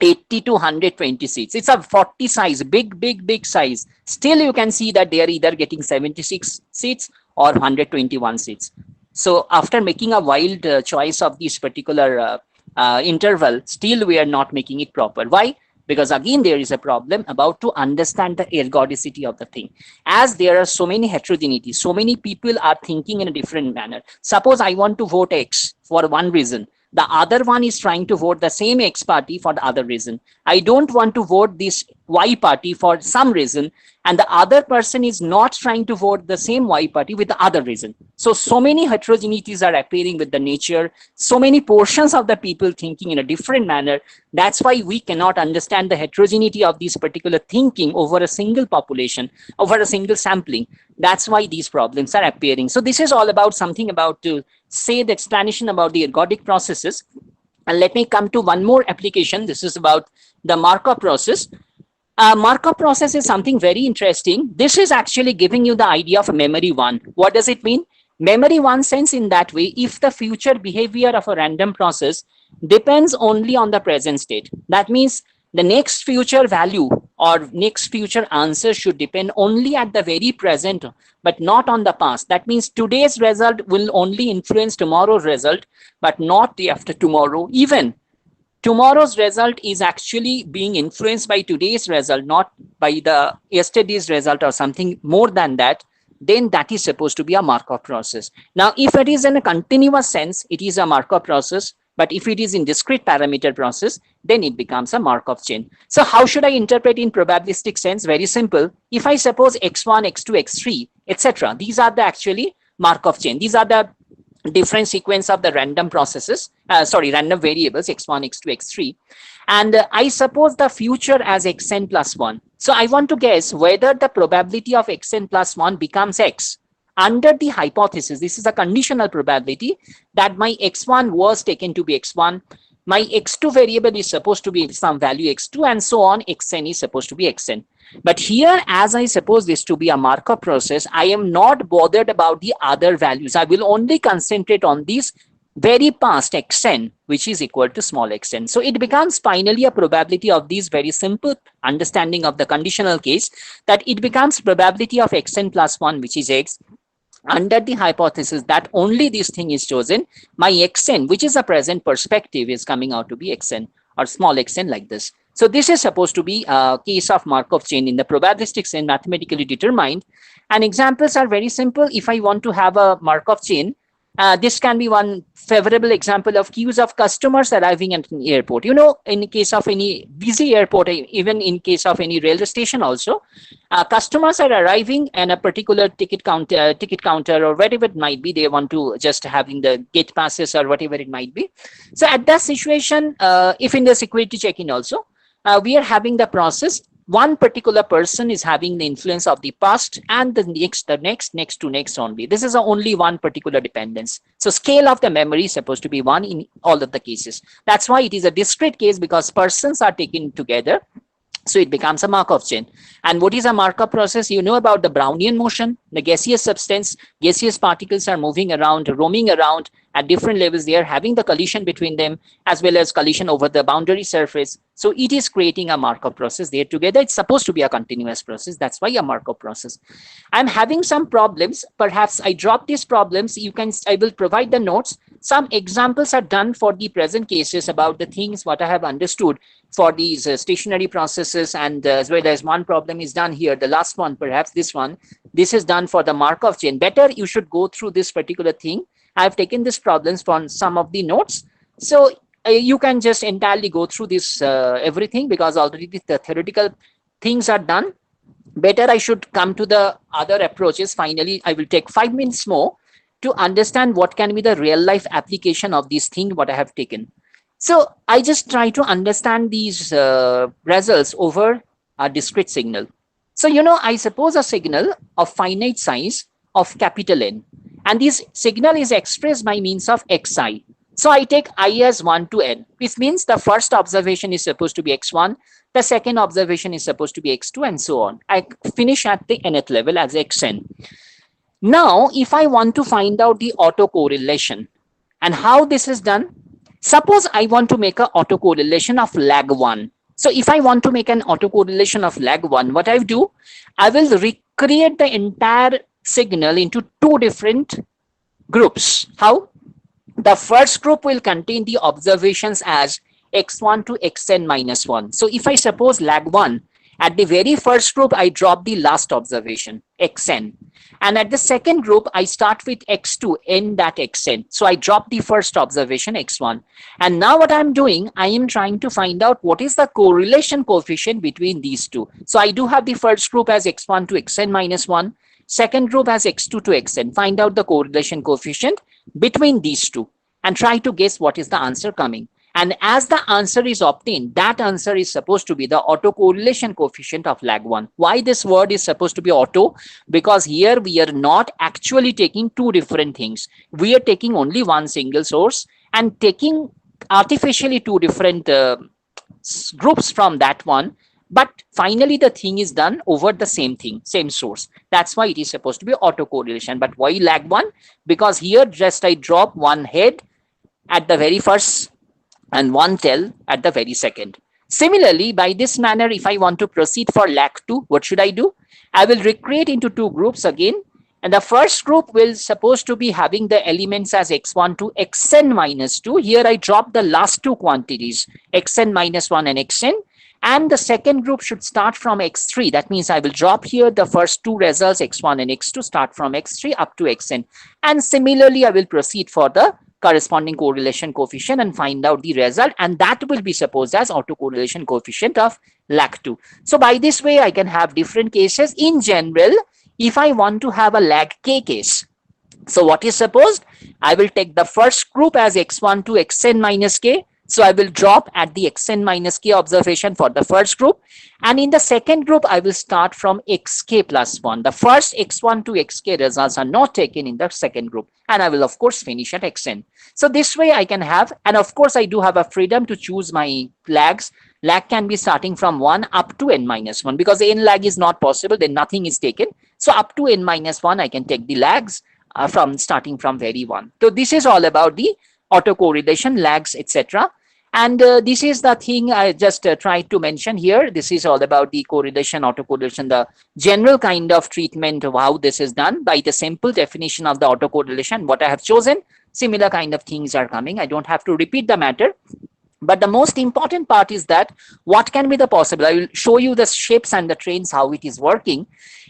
80 to 120 seats. It's a 40 size, big size. Still, you can see that they are either getting 76 seats or 121 seats. So after making a wild choice of this particular interval, still we are not making it proper. Why? Because again, there is a problem about to understand the ergodicity of the thing. As there are so many heterogeneities, so many people are thinking in a different manner. Suppose I want to vote X for one reason. The other one is trying to vote the same X party for the other reason. I don't want to vote this Y party for some reason, and the other person is not trying to vote the same Y party with the other reason. So many heterogeneities are appearing with the nature, so many portions of the people thinking in a different manner. That's why we cannot understand the heterogeneity of this particular thinking over a single population, over a single sampling. That's why these problems are appearing. So this is all about something about to say the explanation about the ergodic processes. And let me come to one more application. This is about the Markov process. Markov process is something very interesting. This is actually giving you the idea of memory one. What does it mean? Memory one sense in that way, if the future behavior of a random process depends only on the present state. That means the next future value or next future answer should depend only at the very present, but not on the past. That means today's result will only influence tomorrow's result, but not the after tomorrow. Even tomorrow's result is actually being influenced by today's result, not by the yesterday's result or something more than that. Then that is supposed to be a Markov process. Now, if it is in a continuous sense, it is a Markov process. But if it is in discrete parameter process, then it becomes a Markov chain. So how should I interpret in probabilistic sense? Very simple. If I suppose x1, x2, x3, etc., these are the actually Markov chain. These are the different sequence of the random processes, random variables, x1, x2, x3. And I suppose the future as xn plus 1. So I want to guess whether the probability of xn plus 1 becomes x. Under the hypothesis, this is a conditional probability that my x1 was taken to be x1, my x2 variable is supposed to be some value x2, and so on, xn is supposed to be xn. But here, as I suppose this to be a Markov process, I am not bothered about the other values. I will only concentrate on these very past xn, which is equal to small xn. So it becomes finally a probability of these very simple understanding of the conditional case, that it becomes probability of xn plus 1, which is x, under the hypothesis that only this thing is chosen, my xn, which is a present perspective, is coming out to be xn or small xn like this. So this is supposed to be a case of Markov chain in the probabilistic sense, mathematically determined. And examples are very simple. If I want to have a Markov chain, this can be one favorable example of queues of customers arriving at an airport. You know, in case of any busy airport, even in case of any railway station also, customers are arriving and a particular ticket counter or whatever it might be, they want to just having the gate passes or whatever it might be. So at that situation, if in the security check-in also, we are having the process one particular person is having the influence of the past and the next to next only. This is only one particular dependence. So scale of the memory is supposed to be 1 in all of the cases. That's why it is a discrete case, because persons are taken together. So it becomes a Markov chain. And what is a Markov process? You know about the Brownian motion. The gaseous substance, gaseous particles are moving around, roaming around at different levels. They are having the collision between them, as well as collision over the boundary surface. So it is creating a Markov process. They are together. It's supposed to be a continuous process. That's why a Markov process. I'm having some problems. Perhaps I drop these problems. I will provide the notes. Some examples are done for the present cases about the things what I have understood for these stationary processes, and as well as one problem is done here. The last one, perhaps this one, this is done for the Markov chain. Better you should go through this particular thing. I've taken these problems from some of the notes. So you can just entirely go through this everything, because already the theoretical things are done. Better I should come to the other approaches. Finally, I will take 5 minutes more to understand what can be the real life application of these things what I have taken. So I just try to understand these results over a discrete signal. So, I suppose a signal of finite size of capital N, and this signal is expressed by means of xi. So I take I as 1 to n, which means the first observation is supposed to be x1, the second observation is supposed to be x2, and so on. I finish at the nth level as xn. Now, if I want to find out the autocorrelation and how this is done, suppose I want to make an autocorrelation of lag 1. So if I want to make an autocorrelation of lag 1, what I do, I will recreate the entire signal into 2 different groups. How? The first group will contain the observations as x1 to xn minus 1. So if I suppose lag 1, at the very first group, I drop the last observation, xn. And at the second group, I start with x2, n that xn. So I drop the first observation, x1. And now what I'm doing, I am trying to find out what is the correlation coefficient between these two. So I do have the first group as x1 to xn minus 1. Second group as x2 to xn. Find out the correlation coefficient between these two and try to guess what is the answer coming. And as the answer is obtained, that answer is supposed to be the autocorrelation coefficient of lag 1. Why this word is supposed to be auto? Because here we are not actually taking 2 different things. We are taking only one single source and taking artificially 2 different groups from that one. But finally, the thing is done over the same thing, same source. That's why it is supposed to be autocorrelation. But why lag 1? Because here just I drop one head at the very first and one tail at the very second. Similarly, by this manner, if I want to proceed for lag 2, what should I do? I will recreate into 2 groups again. And the first group will supposed to be having the elements as x1 to xn minus 2. Here I drop the last 2 quantities, xn minus 1 and xn. And the second group should start from x3. That means I will drop here the first 2 results, x1 and x2, start from x3 up to xn. And similarly, I will proceed for the corresponding correlation coefficient and find out the result, and that will be supposed as autocorrelation coefficient of lag 2. So by this way, I can have different cases. In general, if I want to have a lag k case, so what is supposed? I will take the first group as x1 to xn minus k. So I will drop at the xn minus k observation for the first group. And in the second group, I will start from xk plus 1. The first x1 to xk results are not taken in the second group. And I will, of course, finish at xn. So this way I can have, and of course, I do have a freedom to choose my lags. Lag can be starting from 1 up to n minus 1. Because n lag is not possible, then nothing is taken. So up to n minus 1, I can take the lags from starting from very 1. So this is all about the autocorrelation, lags, etc. And this is the thing I just tried to mention here. This is all about the correlation, autocorrelation, the general kind of treatment of how this is done by the simple definition of the autocorrelation. What I have chosen, similar kind of things are coming. I don't have to repeat the matter. But the most important part is that what can be the possible? I will show you the shapes and the trains, how it is working.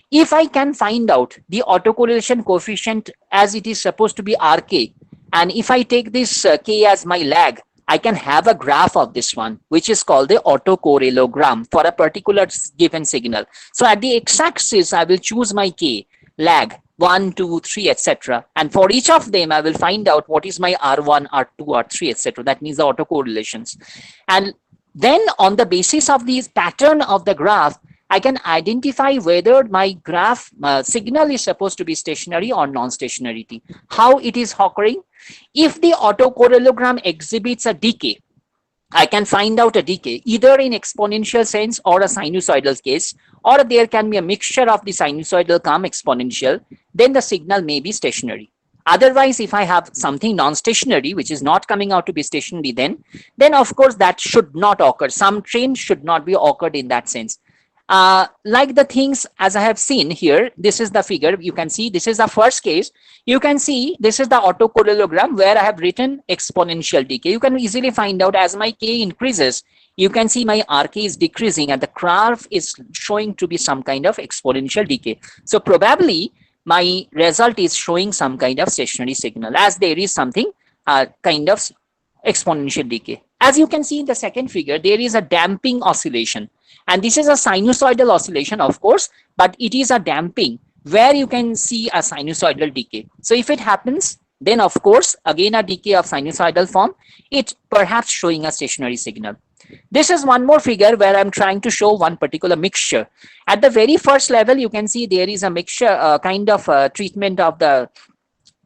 If I can find out the autocorrelation coefficient as it is supposed to be Rk, and if I take this K as my lag, I can have a graph of this one, which is called the autocorrelogram for a particular given signal. So at the x-axis, I will choose my K, lag, 1, 2, 3, etc. And for each of them, I will find out what is my R1, R2, R3, etc. That means the autocorrelations. And Then on the basis of this pattern of the graph, I can identify whether my graph signal is supposed to be stationary or non-stationary. How it is occurring? If the autocorrelogram exhibits a decay, I can find out a decay either in exponential sense or a sinusoidal case, or there can be a mixture of the sinusoidal cum exponential, then the signal may be stationary. Otherwise, if I have something non-stationary, which is not coming out to be stationary, then of course that should not occur. Some trend should not be occurred in that sense. Like the things as I have seen here, this is the figure. You can see this is the first case. You can see this is the autocorrelogram where I have written exponential decay. You can easily find out as my K increases, you can see my RK is decreasing and the graph is showing to be some kind of exponential decay. So probably my result is showing some kind of stationary signal as there is something kind of exponential decay. As you can see in the second figure, there is a damping oscillation. And this is a sinusoidal oscillation, of course, but it is a damping where you can see a sinusoidal decay. So if it happens, then of course, again a decay of sinusoidal form, it perhaps showing a stationary signal. This is one more figure where I'm trying to show one particular mixture. At the very first level, you can see there is a mixture, kind of treatment of the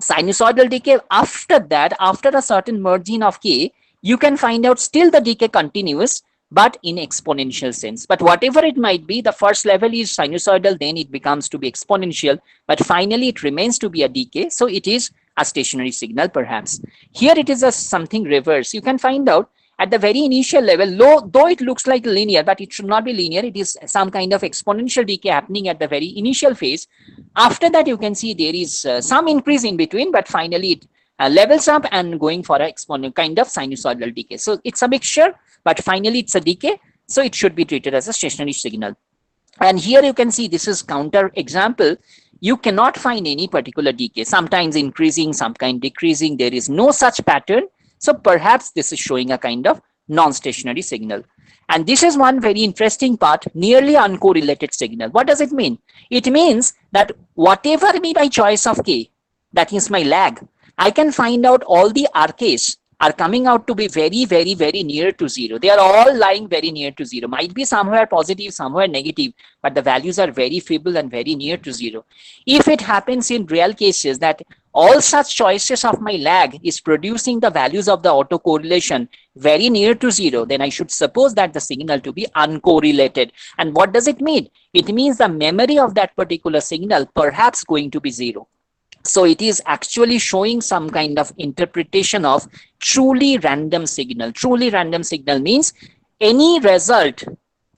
sinusoidal decay. After that, after a certain margin of K, you can find out still the decay continues, but in exponential sense. But whatever it might be, the first level is sinusoidal, then it becomes to be exponential, but finally it remains to be a decay. So it is a stationary signal perhaps. Here it is a something reverse. You can find out at the very initial level, though it looks like linear, but it should not be linear. It is some kind of exponential decay happening at the very initial phase. After that, you can see there is some increase in between, but finally it levels up and going for an exponential kind of sinusoidal decay. So it's a mixture, but finally it's a decay. So it should be treated as a stationary signal. And here you can see this is counter example. You cannot find any particular decay, sometimes increasing, sometimes decreasing. There is no such pattern. So perhaps this is showing a kind of non-stationary signal. And this is one very interesting part, nearly uncorrelated signal. What does it mean? It means that whatever be my choice of K, that is my lag, I can find out all the RKs are coming out to be very, very, very near to zero. They are all lying very near to zero. Might be somewhere positive, somewhere negative, but the values are very feeble and very near to zero. If it happens in real cases that all such choices of my lag is producing the values of the autocorrelation very near to zero, then I should suppose that the signal to be uncorrelated. And what does it mean? It means the memory of that particular signal perhaps going to be zero. So it is actually showing some kind of interpretation of truly random signal. Truly random signal means any result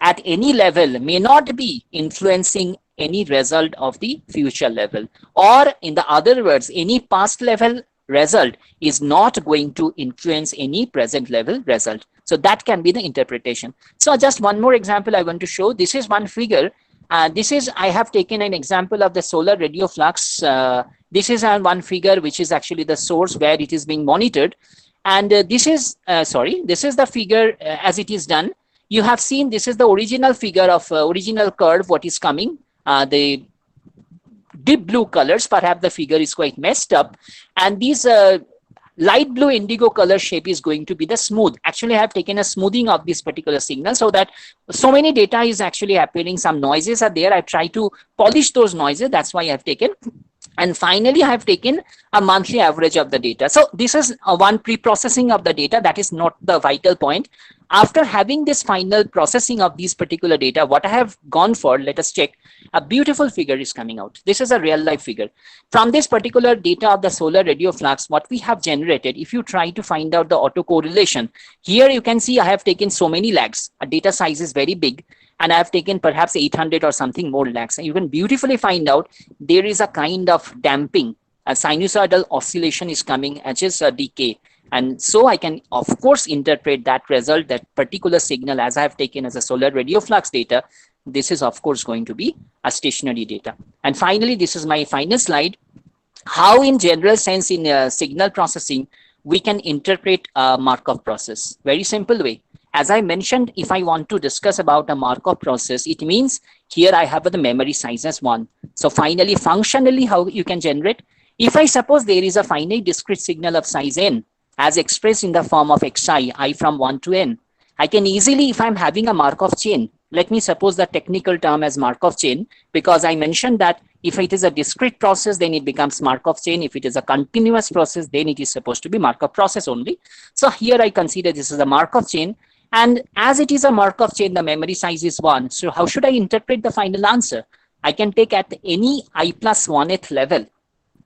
at any level may not be influencing any result of the future level. Or in the other words, any past level result is not going to influence any present level result. So that can be the interpretation. So just one more example I want to show. This is one figure. I have taken an example of the solar radio flux. This is one figure which is actually the source where it is being monitored. And this is the figure as it is done. You have seen this is the original figure of original curve, what is coming. The deep blue colors, perhaps the figure is quite messed up. And these light blue indigo color shape is going to be the smooth. Actually, I have taken a smoothing of this particular signal so that so many data is actually appearing. Some noises are there. I try to polish those noises. That's why I have taken. And finally, I have taken a monthly average of the data. So this is one pre-processing of the data. That is not the vital point. After having this final processing of these particular data, what I have gone for, let us check, a beautiful figure is coming out. This is a real life figure. From this particular data of the solar radio flux, what we have generated, if you try to find out the autocorrelation, here you can see I have taken so many lags. A data size is very big. And I have taken perhaps 800 or something more lags. And you can beautifully find out there is a kind of damping. A sinusoidal oscillation is coming as just a decay. And so I can, of course, interpret that result, that particular signal as I have taken as a solar radio flux data. This is, of course, going to be a stationary data. And finally, this is my final slide. How in general sense in signal processing, we can interpret a Markov process. Very simple way. As I mentioned, if I want to discuss about a Markov process, it means here I have the memory size as 1. So finally, functionally, how you can generate? If I suppose there is a finite discrete signal of size n, as expressed in the form of xi, I from 1 to n, I can easily, if I'm having a Markov chain, let me suppose the technical term as Markov chain, because I mentioned that if it is a discrete process, then it becomes Markov chain. If it is a continuous process, then it is supposed to be Markov process only. So here I consider this is a Markov chain. And as it is a Markov chain, the memory size is 1. So how should I interpret the final answer? I can take at any I plus 1th level,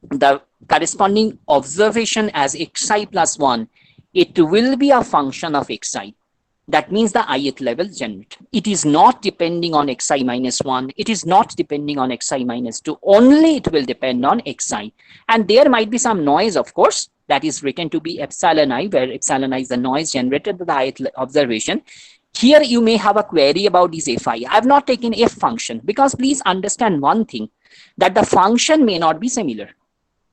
the corresponding observation as xi plus 1. It will be a function of xi. That means the ith level generated. It is not depending on xi minus 1. It is not depending on xi minus 2. Only it will depend on xi. And there might be some noise, of course, that is written to be epsilon I, where epsilon I is the noise generated by the ith observation. Here you may have a query about this fi. I have not taken f function because please understand one thing, that the function may not be similar.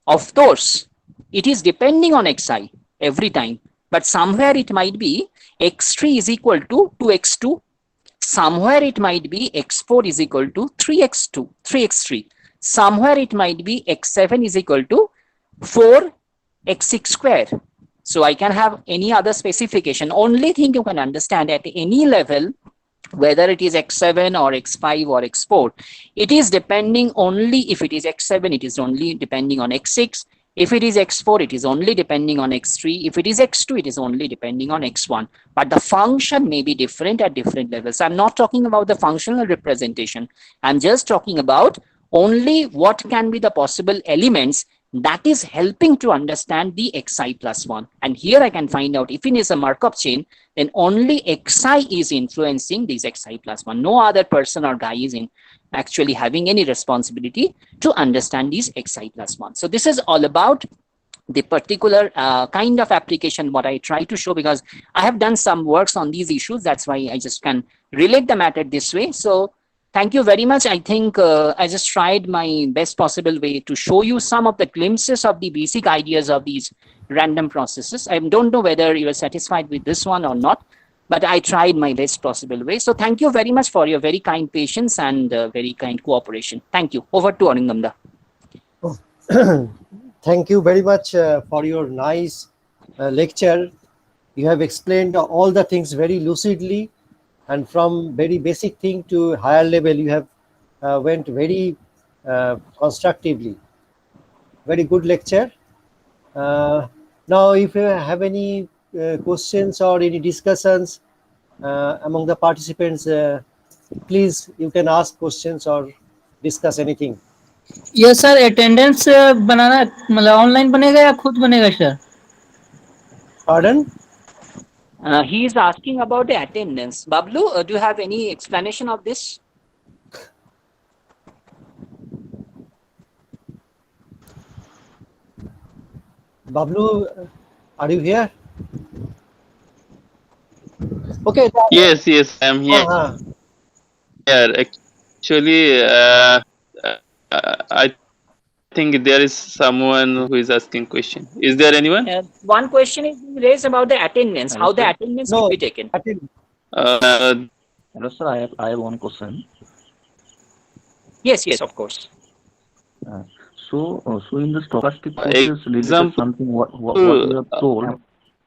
Of course, it is depending on xi every time, but somewhere it might be x3 is equal to 2x2. Somewhere it might be x4 is equal to 3x3. Somewhere it might be x7 is equal to 4x6 square. So I can have any other specification. Only thing you can understand at any level, whether it is x7 or x5 or x4, it is depending only, if it is x7, it is only depending on x6. If it is x4, it is only depending on x3. If it is x2, it is only depending on x1. But the function may be different at different levels. I'm not talking about the functional representation. I'm just talking about only what can be the possible elements that is helping to understand the xi plus 1. And here I can find out if it is a Markov chain, then only xi is influencing this xi plus 1. No other person or guy is actually having any responsibility to understand these xi plus 1. So this is all about the particular kind of application what I try to show, because I have done some works on these issues. That's why I just can relate the matter this way. So thank you very much. I think I just tried my best possible way to show you some of the glimpses of the basic ideas of these random processes. I don't know whether you are satisfied with this one or not, but I tried my best possible way. So thank you very much for your very kind patience and very kind cooperation. Thank you. Over to Arindamda. Thank you very much for your nice lecture. You have explained all the things very lucidly, and from very basic thing to higher level, you have went very constructively. Very good lecture. Now, if you have any questions or any discussions among the participants, please you can ask questions or discuss anything. Yes sir, attendance बनाना मतलब online बनेगा या खुद बनेगा sir? Pardon? He is asking about the attendance. Bablu, do you have any explanation of this? Bablu, are you here? Okay. Yes, I am here. Actually, I think there is someone who is asking question. Is there anyone? One question is raised about the attendance. How the attendance will be taken? Hello, sir. I have one question. Yes, of course. So in the stochastic process, related something what you have told.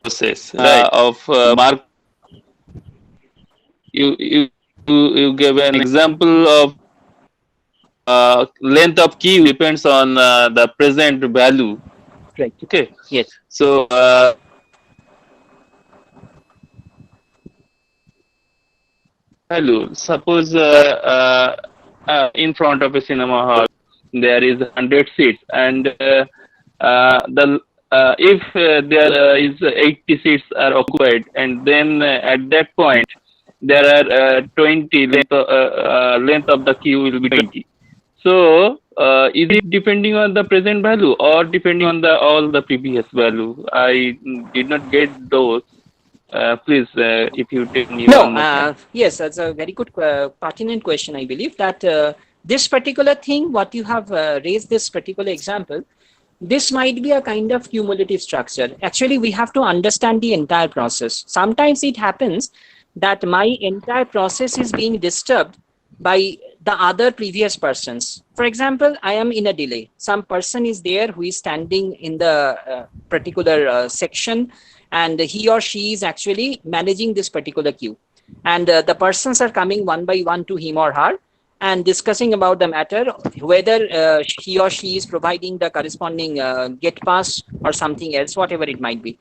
Process of Mark. You gave an example of length of key depends on the present value. Right. Okay. Yes. So value. Suppose in front of a cinema hall there is 100 seats, and if there is 80 seats are occupied, and then at that point there are 20 length of the queue will be 20. So is it depending on the present value or depending on all the previous value? I did not get those. Please, if you take me. No, yes, that's a very good pertinent question. I believe that this particular thing, what you have raised, this particular example, this might be a kind of cumulative structure. Actually, we have to understand the entire process. Sometimes it happens that my entire process is being disturbed by the other previous persons. For example, I am in a delay. Some person is there who is standing in the particular section, and he or she is actually managing this particular queue. And the persons are coming one by one to him or her and discussing about the matter, whether he or she is providing the corresponding get pass or something else, whatever it might be.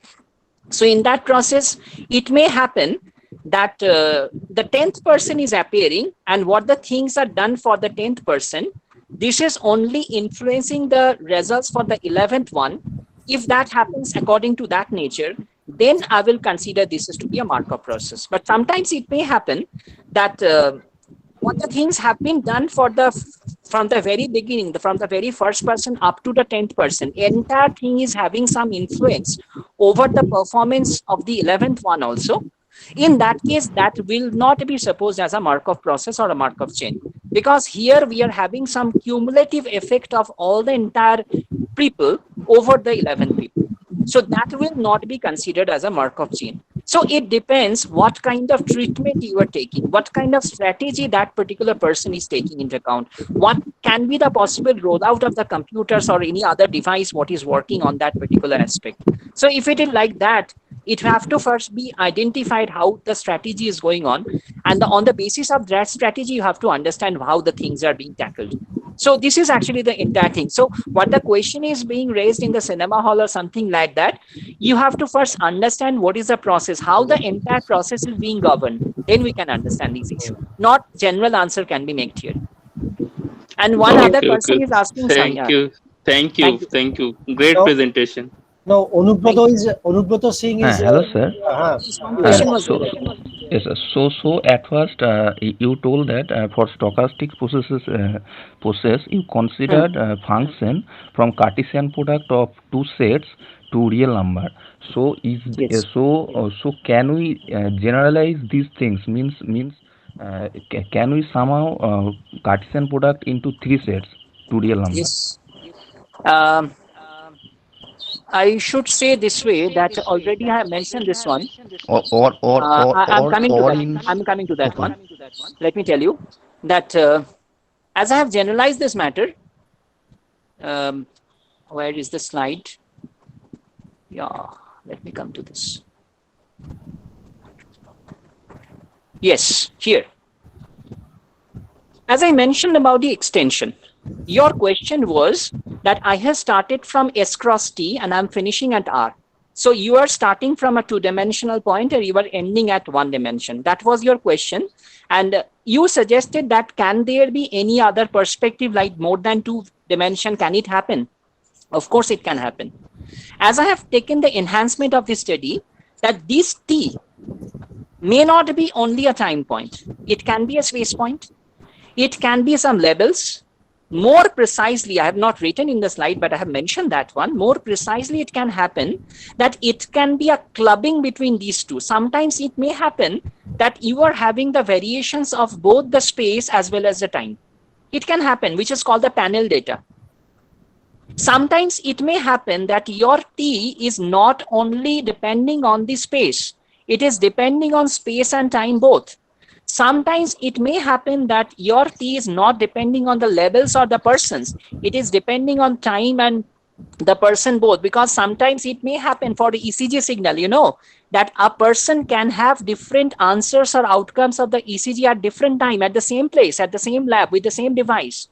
So in that process, it may happen that the 10th person is appearing, and what the things are done for the 10th person, this is only influencing the results for the 11th one. If that happens according to that nature, then I will consider this is to be a Markov process. But sometimes it may happen that what the things have been done from the very beginning, from the very first person up to the 10th person, entire thing is having some influence over the performance of the 11th one also. In that case, that will not be supposed as a Markov process or a Markov chain, because here we are having some cumulative effect of all the entire people over the 11 people. So that will not be considered as a Markov chain. So it depends what kind of treatment you are taking, what kind of strategy that particular person is taking into account, what can be the possible rollout of the computers or any other device, what is working on that particular aspect. So if it is like that, it have to first be identified how the strategy is going on, and on the basis of that strategy, you have to understand how the things are being tackled. So this is actually the entire thing. So what the question is being raised in the cinema hall or something like that, you have to first understand what is the process, how the entire process is being governed. Then we can understand these issues. Not general answer can be made here. And one other person is asking Thank you. Great So- presentation. No, Anubroto Singh is. Hello, sir. One question was So, there. yes, sir. So at first, you told that for stochastic process, you considered function from Cartesian product of two sets to real number. So Yes. so can we generalize these things? Means can we somehow Cartesian product into three sets to real number? Yes. I should say this way that already I have mentioned this one. I'm coming to that Okay. one. Let me tell you that as I have generalized this matter, where is the slide? Yeah, let me come to this. Yes, here. As I mentioned about the extension, your question was that I have started from S cross T and I'm finishing at R. So you are starting from a two-dimensional point and you are ending at one dimension. That was your question. And you suggested that can there be any other perspective like more than two dimension? Can it happen? Of course it can happen. As I have taken the enhancement of this study, that this T may not be only a time point. It can be a space point. It can be some labels. More precisely, I have not written in the slide, but I have mentioned that one. More precisely, it can happen that it can be a clubbing between these two. Sometimes it may happen that you are having the variations of both the space as well as the time. It can happen, which is called the panel data. Sometimes it may happen that your T is not only depending on the space, it is depending on space and time both. Sometimes it may happen that your T is not depending on the levels or the persons. It is depending on time and the person both, because sometimes it may happen for the ECG signal, you know, that a person can have different answers or outcomes of the ECG at different time, at the same place, at the same lab, with the same device.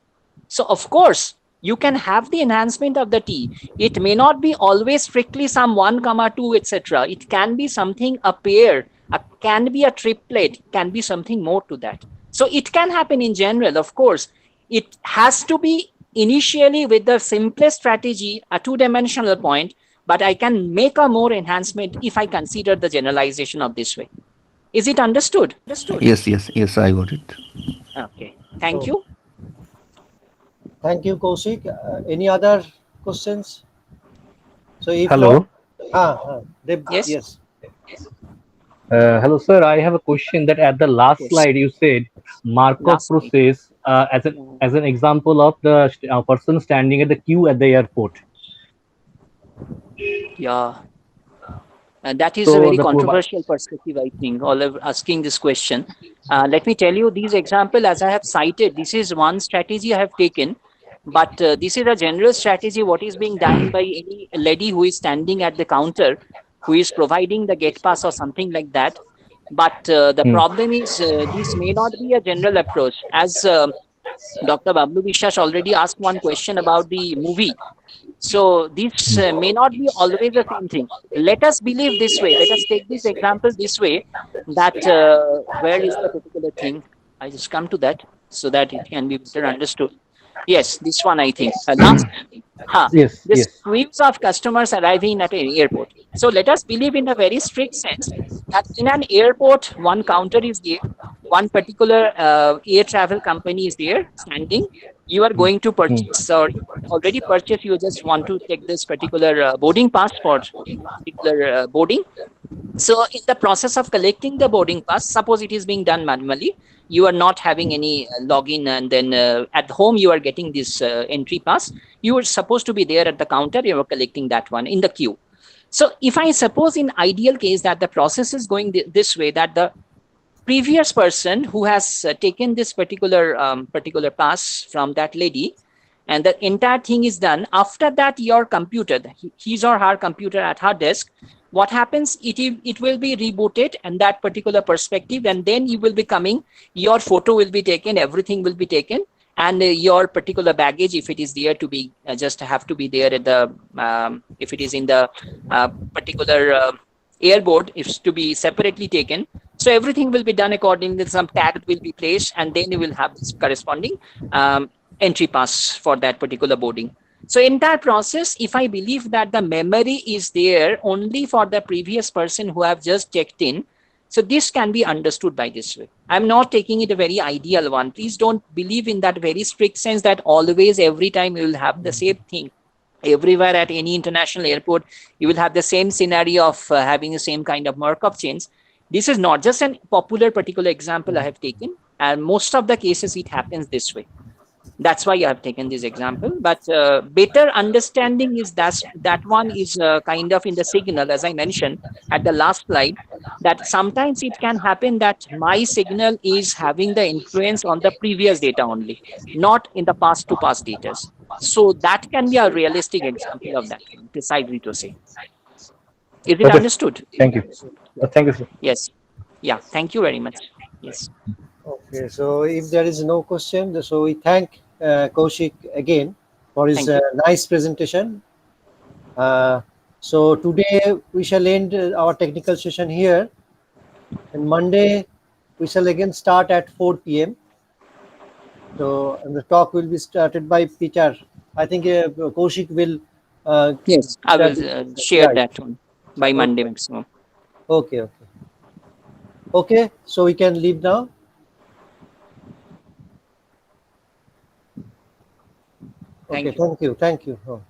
So of course, you can have the enhancement of the T. It may not be always strictly some 1, 2, etc. It can be something, a pair, can be a triplet, can be something more to that. So it can happen in general, of course. It has to be initially with the simplest strategy, a two-dimensional point, but I can make a more enhancement if I consider the generalization of this way. Is it understood? Yes, I got it. Okay, thank you. Thank you, Kaushik. Any other questions? So if Hello. Yes. Hello, sir. I have a question that at the last Yes. slide you said Markov Last slide. process as an example of the person standing at the queue at the airport. Yeah. That is a So very the controversial perspective, I think, all of asking this question. Let me tell you, these example, as I have cited, this is one strategy I have taken, but this is a general strategy, what is being done by any lady who is standing at the counter, who is providing the gate pass or something like that. But the Hmm. problem is, this may not be a general approach. As Dr. Bablu Biswas already asked one question about the movie. So this may not be always the same thing. Let us believe this way. Let us take this example this way, that where is the particular thing? I just come to that so that it can be better understood. Yes, this one I think. Last, Yes, this yes. queues of customers arriving at an airport. So let us believe in a very strict sense that in an airport, one counter is there, one particular air travel company is there standing. You are going to Hmm. purchase, or already purchased, you just want to take this particular boarding pass for particular boarding. So in the process of collecting the boarding pass, suppose it is being done manually, you are not having any login, and then at home you are getting this entry pass. You are supposed to be there at the counter, you are collecting that one in the queue. So if I suppose in ideal case that the process is going this way, that the previous person who has taken this particular pass from that lady, and the entire thing is done, after that your computer, his or her computer at her desk, what happens, it will be rebooted and that particular perspective, and then you will be coming, your photo will be taken, everything will be taken, and your particular baggage, if it is there to be just have to be there at the if it is in the particular airboard, if to be separately taken. So everything will be done accordingly, some tag will be placed, and then you will have this corresponding um, entry pass for that particular boarding. So in that process, if I believe that the memory is there only for the previous person who have just checked in, so this can be understood by this way. I'm not taking it a very ideal one. Please don't believe in that very strict sense that always every time you will have the same thing. Everywhere at any international airport, you will have the same scenario of having the same kind of Markov chains. This is not just a popular particular example I have taken, and most of the cases it happens this way. That's why I have taken this example. But better understanding is that one is kind of in the signal, as I mentioned at the last slide, that sometimes it can happen that my signal is having the influence on the previous data only, not in the past to past data. So that can be a realistic example of that, precisely to say. Is it Okay. understood? Thank you. Thank you, sir. Yes. Yeah. Thank you very much. Yes. Okay, so if there is no question, so we thank Kaushik again for his Thank you. nice presentation. So today we shall end our technical session here, and Monday we shall again start at 4 p.m. So and the talk will be started by Peter. I think Kaushik will Yes. I share will the, share yeah. that one by Monday Okay, maximum. okay, okay. Okay, so we can leave now. Okay, Thank you. thank you, thank you. Oh.